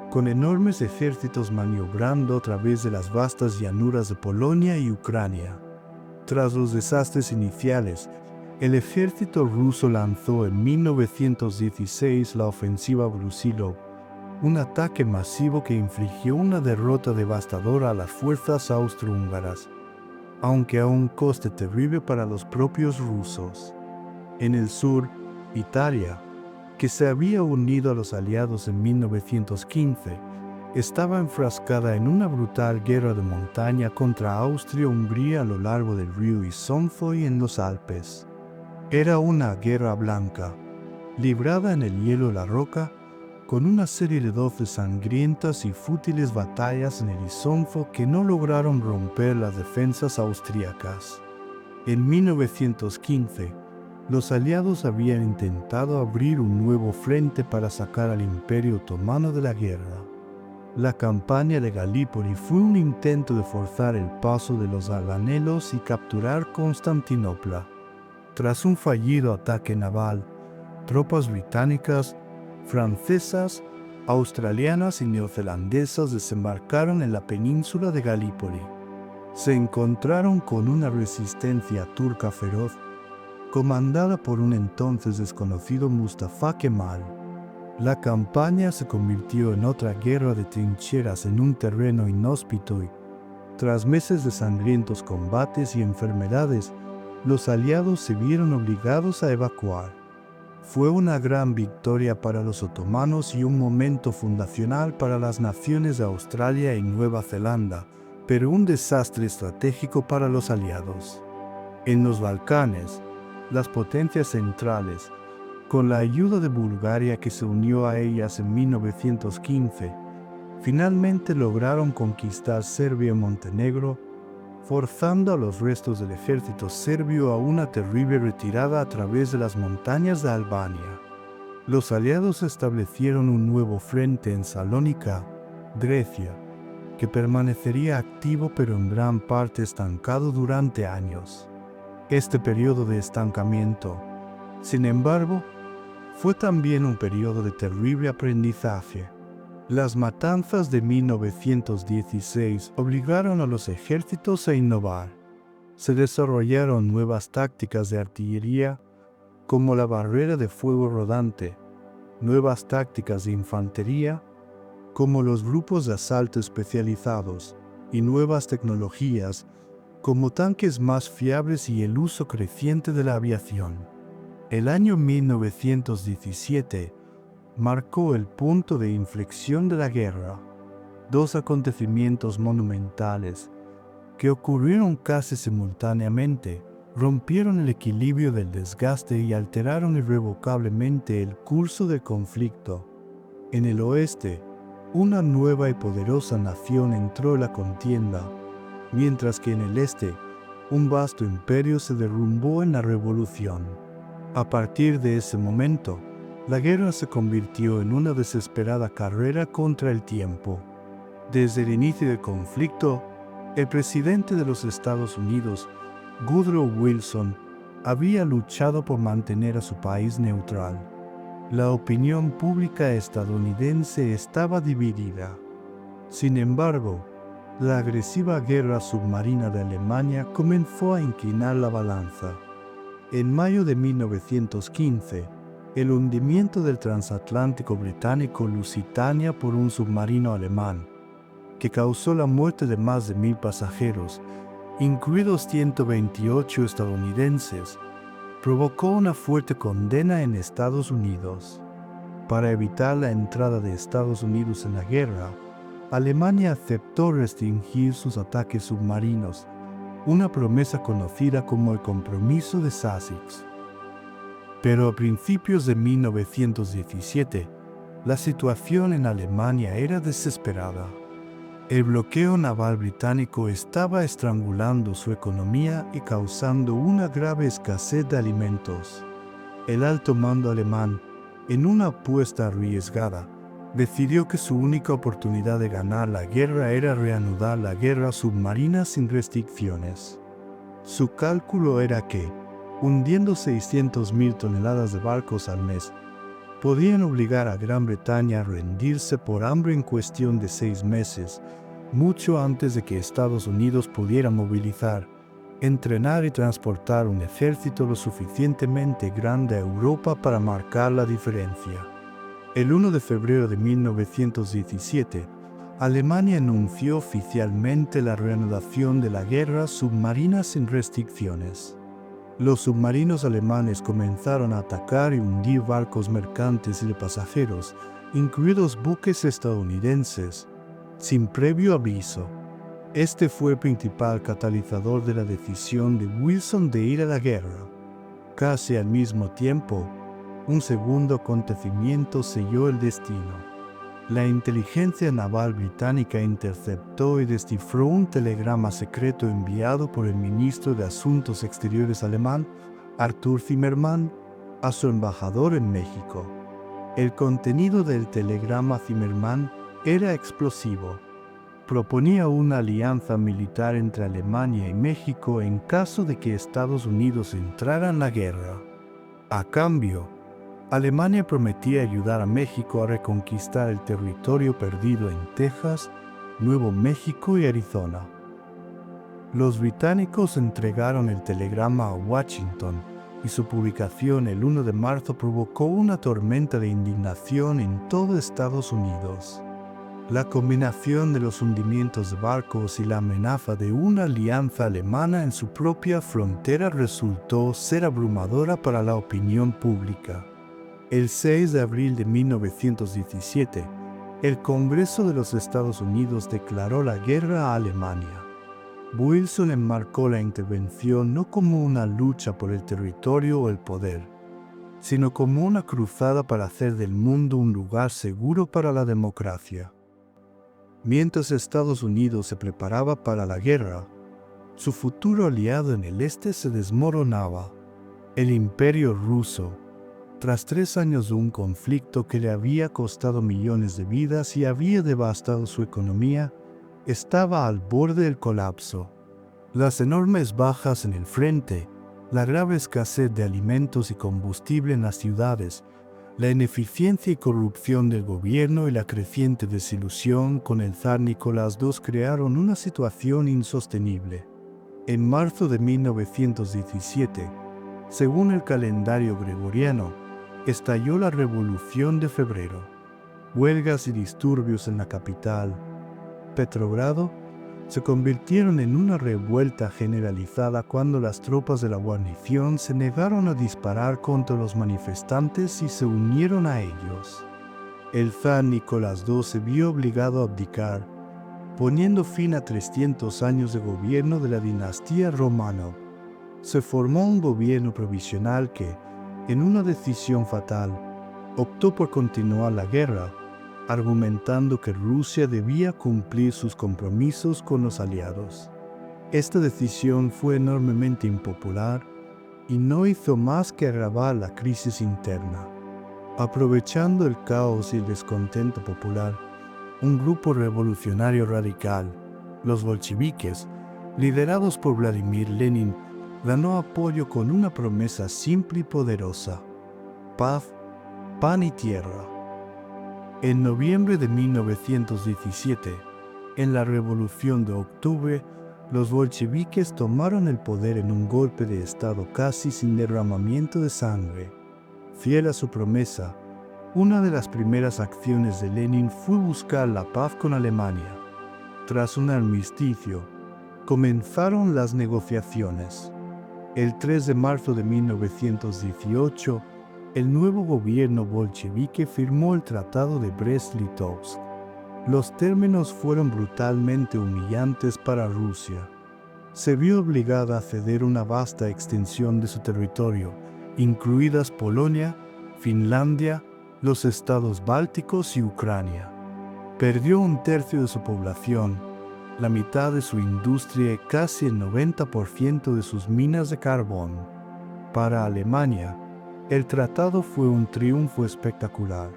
con enormes ejércitos maniobrando a través de las vastas llanuras de Polonia y Ucrania. Tras los desastres iniciales, el ejército ruso lanzó en 1916 la ofensiva Brusilov, un ataque masivo que infligió una derrota devastadora a las fuerzas austrohúngaras, aunque a un coste terrible para los propios rusos. En el sur, Italia, que se había unido a los aliados en 1915, estaba enfrascada en una brutal guerra de montaña contra Austria-Hungría a lo largo del río Isonzo y en los Alpes. Era una guerra blanca, librada en el hielo y la roca, con una serie de 12 sangrientas y fútiles batallas en el Isonzo que no lograron romper las defensas austríacas. En 1915, los aliados habían intentado abrir un nuevo frente para sacar al Imperio Otomano de la guerra. La campaña de Galípoli fue un intento de forzar el paso de los Dardanelos y capturar Constantinopla. Tras un fallido ataque naval, tropas británicas, francesas, australianas y neozelandesas desembarcaron en la península de Galípoli. Se encontraron con una resistencia turca feroz, comandada por un entonces desconocido Mustafa Kemal. La campaña se convirtió en otra guerra de trincheras en un terreno inhóspito y, tras meses de sangrientos combates y enfermedades, los aliados se vieron obligados a evacuar. Fue una gran victoria para los otomanos y un momento fundacional para las naciones de Australia y Nueva Zelanda, pero un desastre estratégico para los aliados. En los Balcanes, las potencias centrales, con la ayuda de Bulgaria que se unió a ellas en 1915, finalmente lograron conquistar Serbia y Montenegro, forzando a los restos del ejército serbio a una terrible retirada a través de las montañas de Albania. Los aliados establecieron un nuevo frente en Salónica, Grecia, que permanecería activo pero en gran parte estancado durante años. Este periodo de estancamiento, sin embargo, fue también un periodo de terrible aprendizaje. Las matanzas de 1916 obligaron a los ejércitos a innovar. Se desarrollaron nuevas tácticas de artillería, como la barrera de fuego rodante, nuevas tácticas de infantería, como los grupos de asalto especializados, y nuevas tecnologías, como tanques más fiables y el uso creciente de la aviación. El año 1917 marcó el punto de inflexión de la guerra. Dos acontecimientos monumentales que ocurrieron casi simultáneamente rompieron el equilibrio del desgaste y alteraron irrevocablemente el curso del conflicto. En el oeste, una nueva y poderosa nación entró en la contienda, mientras que en el este, un vasto imperio se derrumbó en la revolución. A partir de ese momento, la guerra se convirtió en una desesperada carrera contra el tiempo. Desde el inicio del conflicto, el presidente de los Estados Unidos, Woodrow Wilson, había luchado por mantener a su país neutral. La opinión pública estadounidense estaba dividida. Sin embargo, la agresiva guerra submarina de Alemania comenzó a inclinar la balanza. En mayo de 1915, el hundimiento del transatlántico británico Lusitania por un submarino alemán, que causó la muerte de más de 1,000 pasajeros, incluidos 128 estadounidenses, provocó una fuerte condena en Estados Unidos. Para evitar la entrada de Estados Unidos en la guerra, Alemania aceptó restringir sus ataques submarinos, una promesa conocida como el Compromiso de Sussex. Pero a principios de 1917, la situación en Alemania era desesperada. El bloqueo naval británico estaba estrangulando su economía y causando una grave escasez de alimentos. El alto mando alemán, en una apuesta arriesgada, decidió que su única oportunidad de ganar la guerra era reanudar la guerra submarina sin restricciones. Su cálculo era que, hundiendo 600,000 toneladas de barcos al mes, podían obligar a Gran Bretaña a rendirse por hambre en cuestión de 6 meses, mucho antes de que Estados Unidos pudiera movilizar, entrenar y transportar un ejército lo suficientemente grande a Europa para marcar la diferencia. El 1 de febrero de 1917, Alemania anunció oficialmente la reanudación de la guerra submarina sin restricciones. Los submarinos alemanes comenzaron a atacar y hundir barcos mercantes y de pasajeros, incluidos buques estadounidenses, sin previo aviso. Este fue el principal catalizador de la decisión de Wilson de ir a la guerra. Casi al mismo tiempo, un segundo acontecimiento selló el destino. La inteligencia naval británica interceptó y descifró un telegrama secreto enviado por el ministro de Asuntos Exteriores alemán, Arthur Zimmermann, a su embajador en México. El contenido del telegrama Zimmermann era explosivo. Proponía una alianza militar entre Alemania y México en caso de que Estados Unidos entrara en la guerra. A cambio, Alemania prometía ayudar a México a reconquistar el territorio perdido en Texas, Nuevo México y Arizona. Los británicos entregaron el telegrama a Washington y su publicación el 1 de marzo provocó una tormenta de indignación en todo Estados Unidos. La combinación de los hundimientos de barcos y la amenaza de una alianza alemana en su propia frontera resultó ser abrumadora para la opinión pública. El 6 de abril de 1917, el Congreso de los Estados Unidos declaró la guerra a Alemania. Wilson enmarcó la intervención no como una lucha por el territorio o el poder, sino como una cruzada para hacer del mundo un lugar seguro para la democracia. Mientras Estados Unidos se preparaba para la guerra, su futuro aliado en el este se desmoronaba. El Imperio ruso, tras 3 años de un conflicto que le había costado millones de vidas y había devastado su economía, estaba al borde del colapso. Las enormes bajas en el frente, la grave escasez de alimentos y combustible en las ciudades, la ineficiencia y corrupción del gobierno y la creciente desilusión con el zar Nicolás II crearon una situación insostenible. En marzo de 1917, según el calendario gregoriano, estalló la Revolución de Febrero. Huelgas y disturbios en la capital, Petrogrado, se convirtieron en una revuelta generalizada cuando las tropas de la guarnición se negaron a disparar contra los manifestantes y se unieron a ellos. El zar Nicolás II se vio obligado a abdicar, poniendo fin a 300 años de gobierno de la dinastía Romanov. Se formó un gobierno provisional que, en una decisión fatal, optó por continuar la guerra, argumentando que Rusia debía cumplir sus compromisos con los aliados. Esta decisión fue enormemente impopular y no hizo más que agravar la crisis interna. Aprovechando el caos y el descontento popular, un grupo revolucionario radical, los bolcheviques, liderados por Vladimir Lenin, ganó apoyo con una promesa simple y poderosa: paz, pan y tierra. En noviembre de 1917, en la Revolución de Octubre, los bolcheviques tomaron el poder en un golpe de Estado casi sin derramamiento de sangre. Fiel a su promesa, una de las primeras acciones de Lenin fue buscar la paz con Alemania. Tras un armisticio, comenzaron las negociaciones. El 3 de marzo de 1918, el nuevo gobierno bolchevique firmó el Tratado de Brest-Litovsk. Los términos fueron brutalmente humillantes para Rusia. Se vio obligada a ceder una vasta extensión de su territorio, incluidas Polonia, Finlandia, los estados bálticos y Ucrania. Perdió un tercio de su población, la mitad de su industria y casi el 90% de sus minas de carbón. Para Alemania, el tratado fue un triunfo espectacular.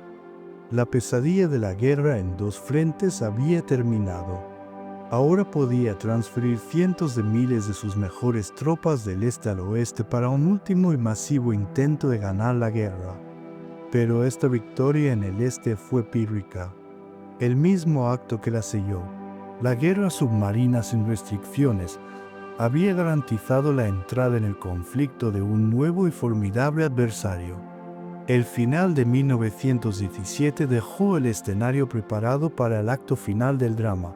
La pesadilla de la guerra en dos frentes había terminado. Ahora podía transferir cientos de miles de sus mejores tropas del este al oeste para un último y masivo intento de ganar la guerra. Pero esta victoria en el este fue pírrica. El mismo acto que la selló, la guerra submarina sin restricciones, había garantizado la entrada en el conflicto de un nuevo y formidable adversario. El final de 1917 dejó el escenario preparado para el acto final del drama,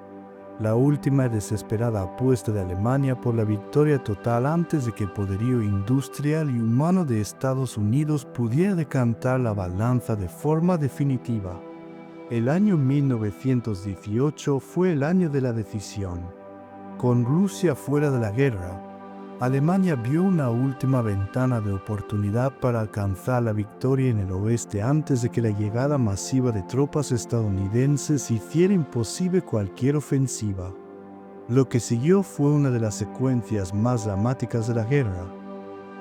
la última y desesperada apuesta de Alemania por la victoria total antes de que el poderío industrial y humano de Estados Unidos pudiera decantar la balanza de forma definitiva. El año 1918 fue el año de la decisión. Con Rusia fuera de la guerra, Alemania vio una última ventana de oportunidad para alcanzar la victoria en el oeste antes de que la llegada masiva de tropas estadounidenses hiciera imposible cualquier ofensiva. Lo que siguió fue una de las secuencias más dramáticas de la guerra,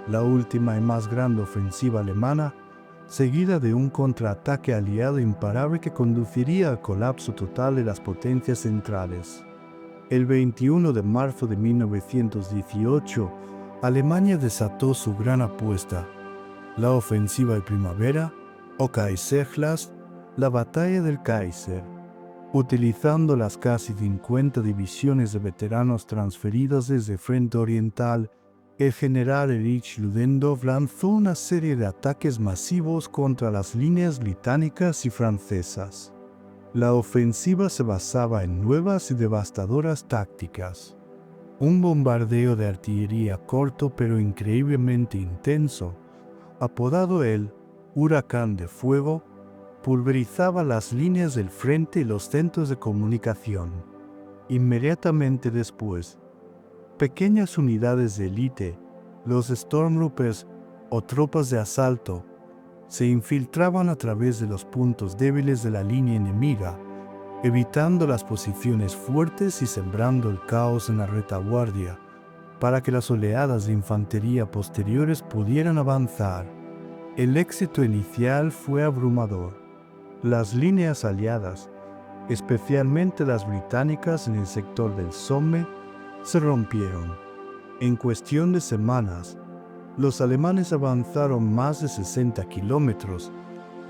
la última y más grande ofensiva alemana, seguida de un contraataque aliado imparable que conduciría al colapso total de las potencias centrales. El 21 de marzo de 1918, Alemania desató su gran apuesta, la ofensiva de primavera, o Kaiserschlacht, la batalla del Kaiser. Utilizando las casi 50 divisiones de veteranos transferidas desde el Frente Oriental, el general Erich Ludendorff lanzó una serie de ataques masivos contra las líneas británicas y francesas. La ofensiva se basaba en nuevas y devastadoras tácticas. Un bombardeo de artillería corto pero increíblemente intenso, apodado el Huracán de Fuego, pulverizaba las líneas del frente y los centros de comunicación. Inmediatamente después, pequeñas unidades de élite, los Stormtroopers o tropas de asalto, se infiltraban a través de los puntos débiles de la línea enemiga, evitando las posiciones fuertes y sembrando el caos en la retaguardia, para que las oleadas de infantería posteriores pudieran avanzar. El éxito inicial fue abrumador. Las líneas aliadas, especialmente las británicas en el sector del Somme, se rompieron. En cuestión de semanas, los alemanes avanzaron más de 60 kilómetros,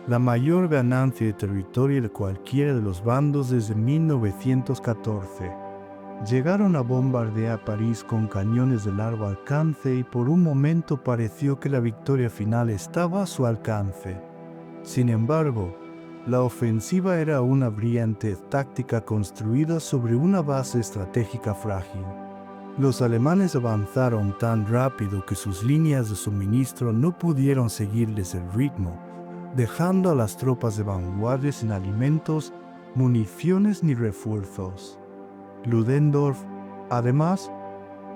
la mayor ganancia de territorio de cualquiera de los bandos desde 1914. Llegaron a bombardear París con cañones de largo alcance y por un momento pareció que la victoria final estaba a su alcance. Sin embargo, la ofensiva era una brillante táctica construida sobre una base estratégica frágil. Los alemanes avanzaron tan rápido que sus líneas de suministro no pudieron seguirles el ritmo, dejando a las tropas de vanguardia sin alimentos, municiones ni refuerzos. Ludendorff, además,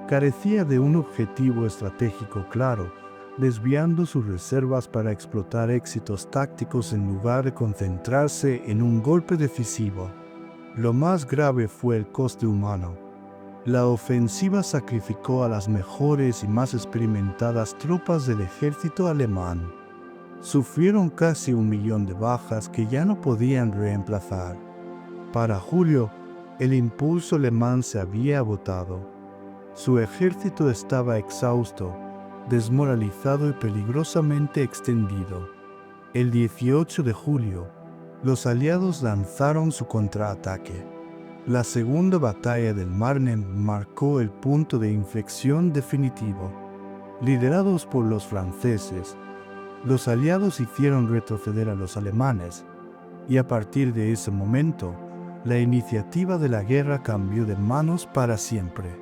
carecía de un objetivo estratégico claro, desviando sus reservas para explotar éxitos tácticos en lugar de concentrarse en un golpe decisivo. Lo más grave fue el coste humano. La ofensiva sacrificó a las mejores y más experimentadas tropas del ejército alemán. Sufrieron casi 1 millón de bajas que ya no podían reemplazar. Para julio, el impulso alemán se había agotado. Su ejército estaba exhausto, desmoralizado y peligrosamente extendido. El 18 de julio, los aliados lanzaron su contraataque. La segunda batalla del Marne marcó el punto de inflexión definitivo. Liderados por los franceses, los aliados hicieron retroceder a los alemanes, y a partir de ese momento, la iniciativa de la guerra cambió de manos para siempre.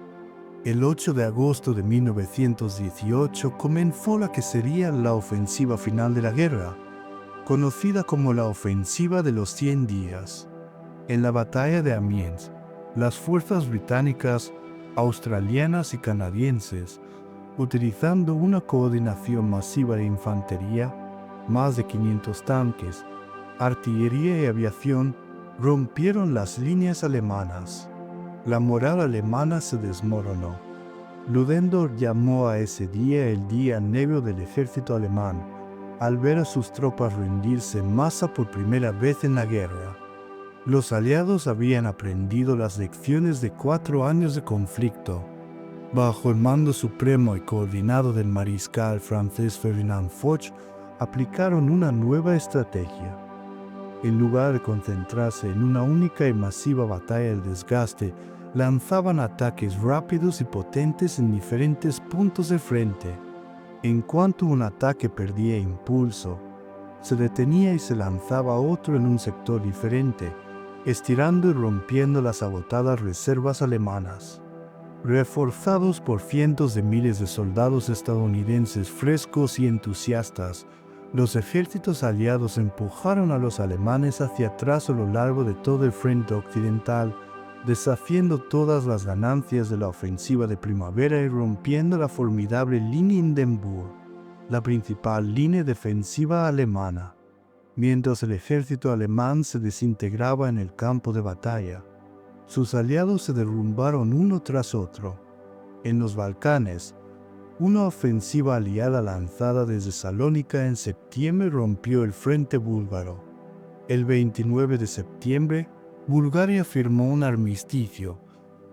El 8 de agosto de 1918 comenzó la que sería la ofensiva final de la guerra, conocida como la Ofensiva de los 100 días. En la batalla de Amiens, las fuerzas británicas, australianas y canadienses, utilizando una coordinación masiva de infantería, más de 500 tanques, artillería y aviación, rompieron las líneas alemanas. La moral alemana se desmoronó. Ludendorff llamó a ese día el Día Negro del ejército alemán, al ver a sus tropas rendirse en masa por primera vez en la guerra. Los aliados habían aprendido las lecciones de 4 años de conflicto. Bajo el mando supremo y coordinado del mariscal francés Ferdinand Foch, aplicaron una nueva estrategia. En lugar de concentrarse en una única y masiva batalla del desgaste, lanzaban ataques rápidos y potentes en diferentes puntos del frente. En cuanto un ataque perdía impulso, se detenía y se lanzaba otro en un sector diferente, estirando y rompiendo las agotadas reservas alemanas. Reforzados por cientos de miles de soldados estadounidenses frescos y entusiastas, los ejércitos aliados empujaron a los alemanes hacia atrás a lo largo de todo el frente occidental, deshaciendo todas las ganancias de la ofensiva de primavera y rompiendo la formidable línea Hindenburg, la principal línea defensiva alemana. Mientras el ejército alemán se desintegraba en el campo de batalla, sus aliados se derrumbaron uno tras otro. En los Balcanes, una ofensiva aliada lanzada desde Salónica en septiembre rompió el frente búlgaro. El 29 de septiembre, Bulgaria firmó un armisticio,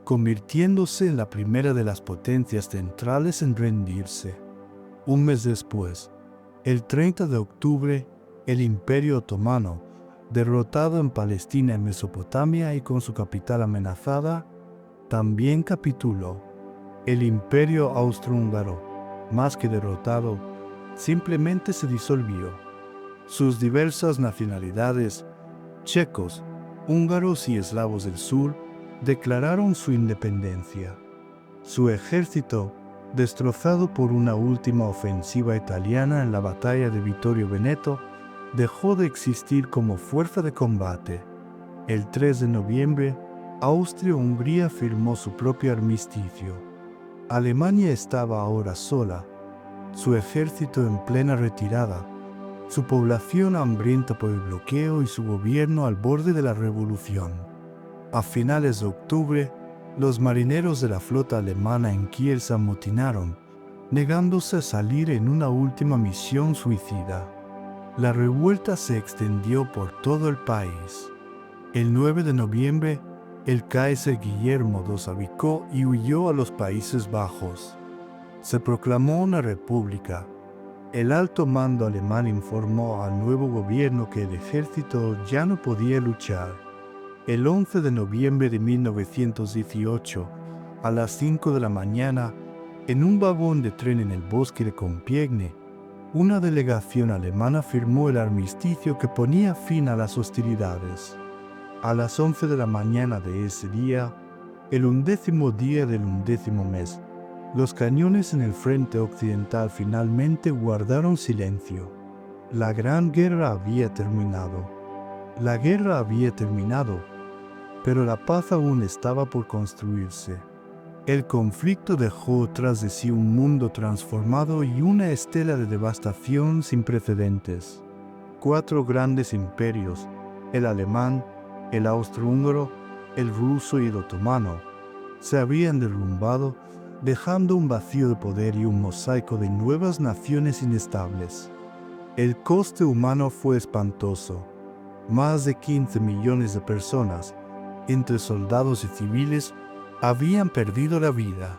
convirtiéndose en la primera de las potencias centrales en rendirse. Un mes después, el 30 de octubre, el Imperio Otomano, derrotado en Palestina y Mesopotamia y con su capital amenazada, también capituló. El Imperio Austrohúngaro, más que derrotado, simplemente se disolvió. Sus diversas nacionalidades, checos, húngaros y eslavos del sur, declararon su independencia. Su ejército, destrozado por una última ofensiva italiana en la batalla de Vittorio Veneto, dejó de existir como fuerza de combate. El 3 de noviembre, Austria-Hungría firmó su propio armisticio. Alemania estaba ahora sola, su ejército en plena retirada, su población hambrienta por el bloqueo y su gobierno al borde de la revolución. A finales de octubre, los marineros de la flota alemana en Kiel se amotinaron, negándose a salir en una última misión suicida. La revuelta se extendió por todo el país. El 9 de noviembre, el Kaiser Guillermo II abdicó y huyó a los Países Bajos. Se proclamó una república. El alto mando alemán informó al nuevo gobierno que el ejército ya no podía luchar. El 11 de noviembre de 1918, a las 5 de la mañana, en un vagón de tren en el bosque de Compiègne, una delegación alemana firmó el armisticio que ponía fin a las hostilidades. A las 11 de la mañana de ese día, el 11º día del 11º mes, los cañones en el frente occidental finalmente guardaron silencio. La Gran Guerra había terminado. La guerra había terminado, pero la paz aún estaba por construirse. El conflicto dejó tras de sí un mundo transformado y una estela de devastación sin precedentes. 4 grandes imperios, el alemán, el austrohúngaro, el ruso y el otomano, se habían derrumbado, dejando un vacío de poder y un mosaico de nuevas naciones inestables. El coste humano fue espantoso. Más de 15 millones de personas, entre soldados y civiles, habían perdido la vida.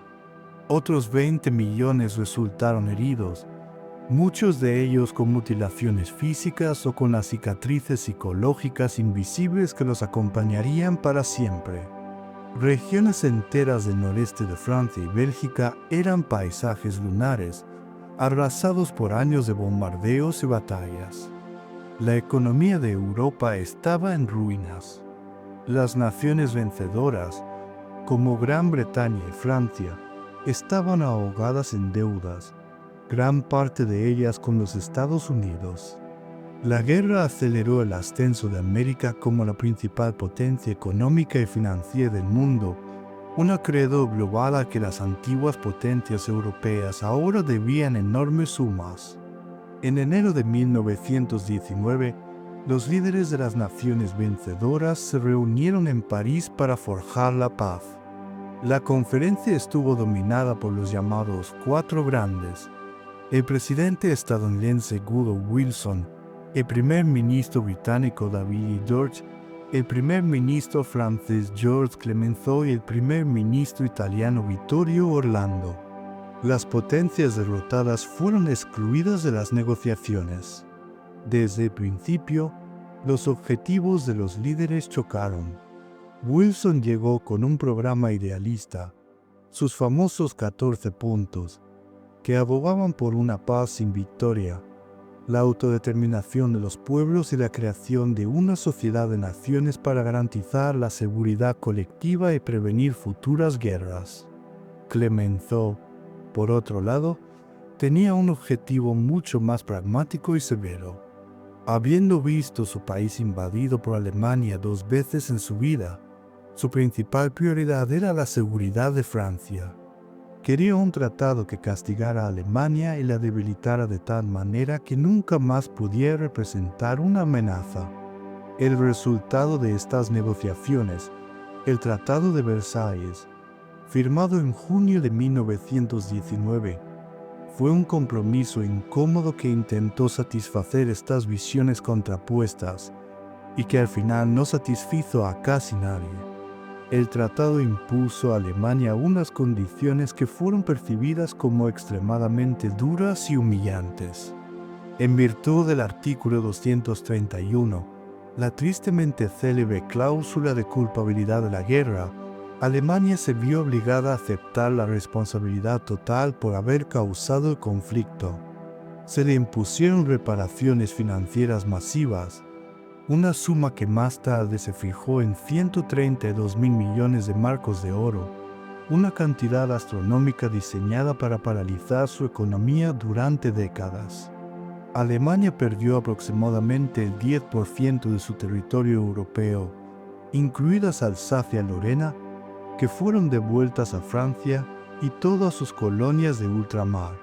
Otros 20 millones resultaron heridos, muchos de ellos con mutilaciones físicas o con las cicatrices psicológicas invisibles que los acompañarían para siempre. Regiones enteras del noreste de Francia y Bélgica eran paisajes lunares, arrasados por años de bombardeos y batallas. La economía de Europa estaba en ruinas. Las naciones vencedoras, como Gran Bretaña y Francia, estaban ahogadas en deudas, gran parte de ellas con los Estados Unidos. La guerra aceleró el ascenso de América como la principal potencia económica y financiera del mundo, un acreedor global a que las antiguas potencias europeas ahora debían enormes sumas. En enero de 1919, los líderes de las naciones vencedoras se reunieron en París para forjar la paz. La conferencia estuvo dominada por los llamados Cuatro Grandes: el presidente estadounidense Woodrow Wilson, el primer ministro británico David George, el primer ministro francés Georges Clemenceau y el primer ministro italiano Vittorio Orlando. Las potencias derrotadas fueron excluidas de las negociaciones. Desde el principio, los objetivos de los líderes chocaron. Wilson llegó con un programa idealista, sus famosos 14 puntos, que abogaban por una paz sin victoria, la autodeterminación de los pueblos y la creación de una sociedad de naciones para garantizar la seguridad colectiva y prevenir futuras guerras. Clemenceau, por otro lado, tenía un objetivo mucho más pragmático y severo. Habiendo visto su país invadido por Alemania 2 veces en su vida, su principal prioridad era la seguridad de Francia. Quería un tratado que castigara a Alemania y la debilitara de tal manera que nunca más pudiera representar una amenaza. El resultado de estas negociaciones, el Tratado de Versalles, firmado en junio de 1919, fue un compromiso incómodo que intentó satisfacer estas visiones contrapuestas y que al final no satisfizo a casi nadie. El tratado impuso a Alemania unas condiciones que fueron percibidas como extremadamente duras y humillantes. En virtud del artículo 231, la tristemente célebre cláusula de culpabilidad de la guerra, Alemania se vio obligada a aceptar la responsabilidad total por haber causado el conflicto. Se le impusieron reparaciones financieras masivas, una suma que más tarde se fijó en 132.000 millones de marcos de oro, una cantidad astronómica diseñada para paralizar su economía durante décadas. Alemania perdió aproximadamente el 10% de su territorio europeo, incluidas Alsacia y Lorena, que fueron devueltas a Francia y todas sus colonias de ultramar.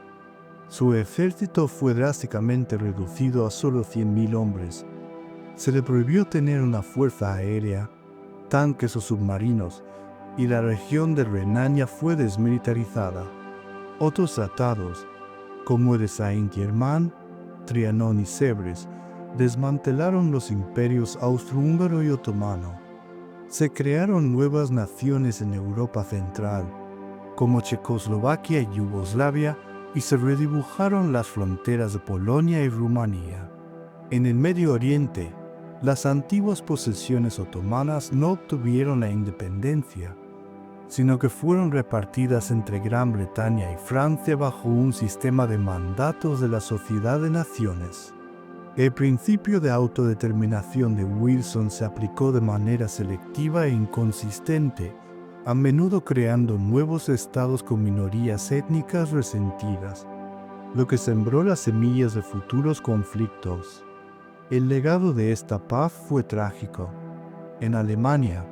Su ejército fue drásticamente reducido a solo 100.000 hombres. Se le prohibió tener una fuerza aérea, tanques o submarinos, y la región de Renania fue desmilitarizada. Otros tratados, como el de Saint-Germain, Trianon y Sèvres, desmantelaron los imperios austrohúngaro y otomano. Se crearon nuevas naciones en Europa Central, como Checoslovaquia y Yugoslavia, y se redibujaron las fronteras de Polonia y Rumanía. En el Medio Oriente, las antiguas posesiones otomanas no obtuvieron la independencia, sino que fueron repartidas entre Gran Bretaña y Francia bajo un sistema de mandatos de la Sociedad de Naciones. El principio de autodeterminación de Wilson se aplicó de manera selectiva e inconsistente, a menudo creando nuevos estados con minorías étnicas resentidas, lo que sembró las semillas de futuros conflictos. El legado de esta paz fue trágico. En Alemania,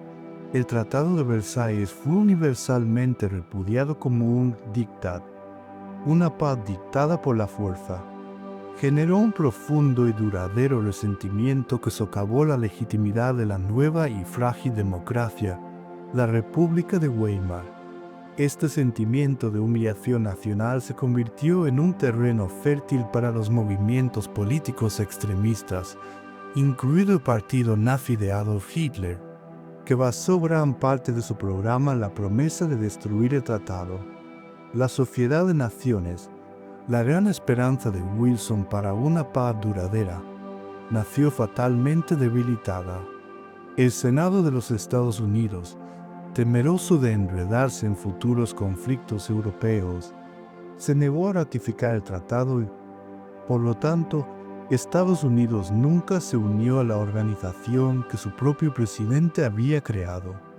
el Tratado de Versalles fue universalmente repudiado como un diktat, una paz dictada por la fuerza. Generó un profundo y duradero resentimiento que socavó la legitimidad de la nueva y frágil democracia, la República de Weimar. Este sentimiento de humillación nacional se convirtió en un terreno fértil para los movimientos políticos extremistas, incluido el partido nazi de Adolf Hitler, que basó gran parte de su programa en la promesa de destruir el tratado. La Sociedad de Naciones, la gran esperanza de Wilson para una paz duradera, nació fatalmente debilitada. El Senado de los Estados Unidos, temeroso de enredarse en futuros conflictos europeos, se negó a ratificar el tratado y, por lo tanto, Estados Unidos nunca se unió a la organización que su propio presidente había creado.